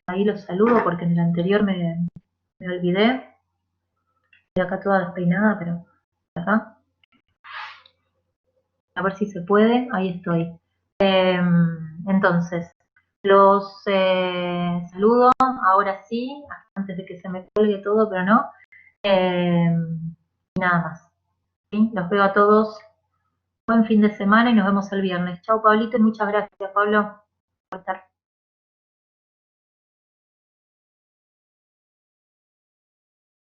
ahí los saludo porque en el anterior me olvidé. Estoy acá toda despeinada, pero acá. A ver si se puede, ahí estoy. Entonces, los saludo ahora sí, antes de que se me cuelgue todo, pero no. Eh, y nada más. ¿Sí? Los veo a todos. Buen fin de semana y nos vemos el viernes. Chao, Pablito, y muchas gracias, Pablo, por estar.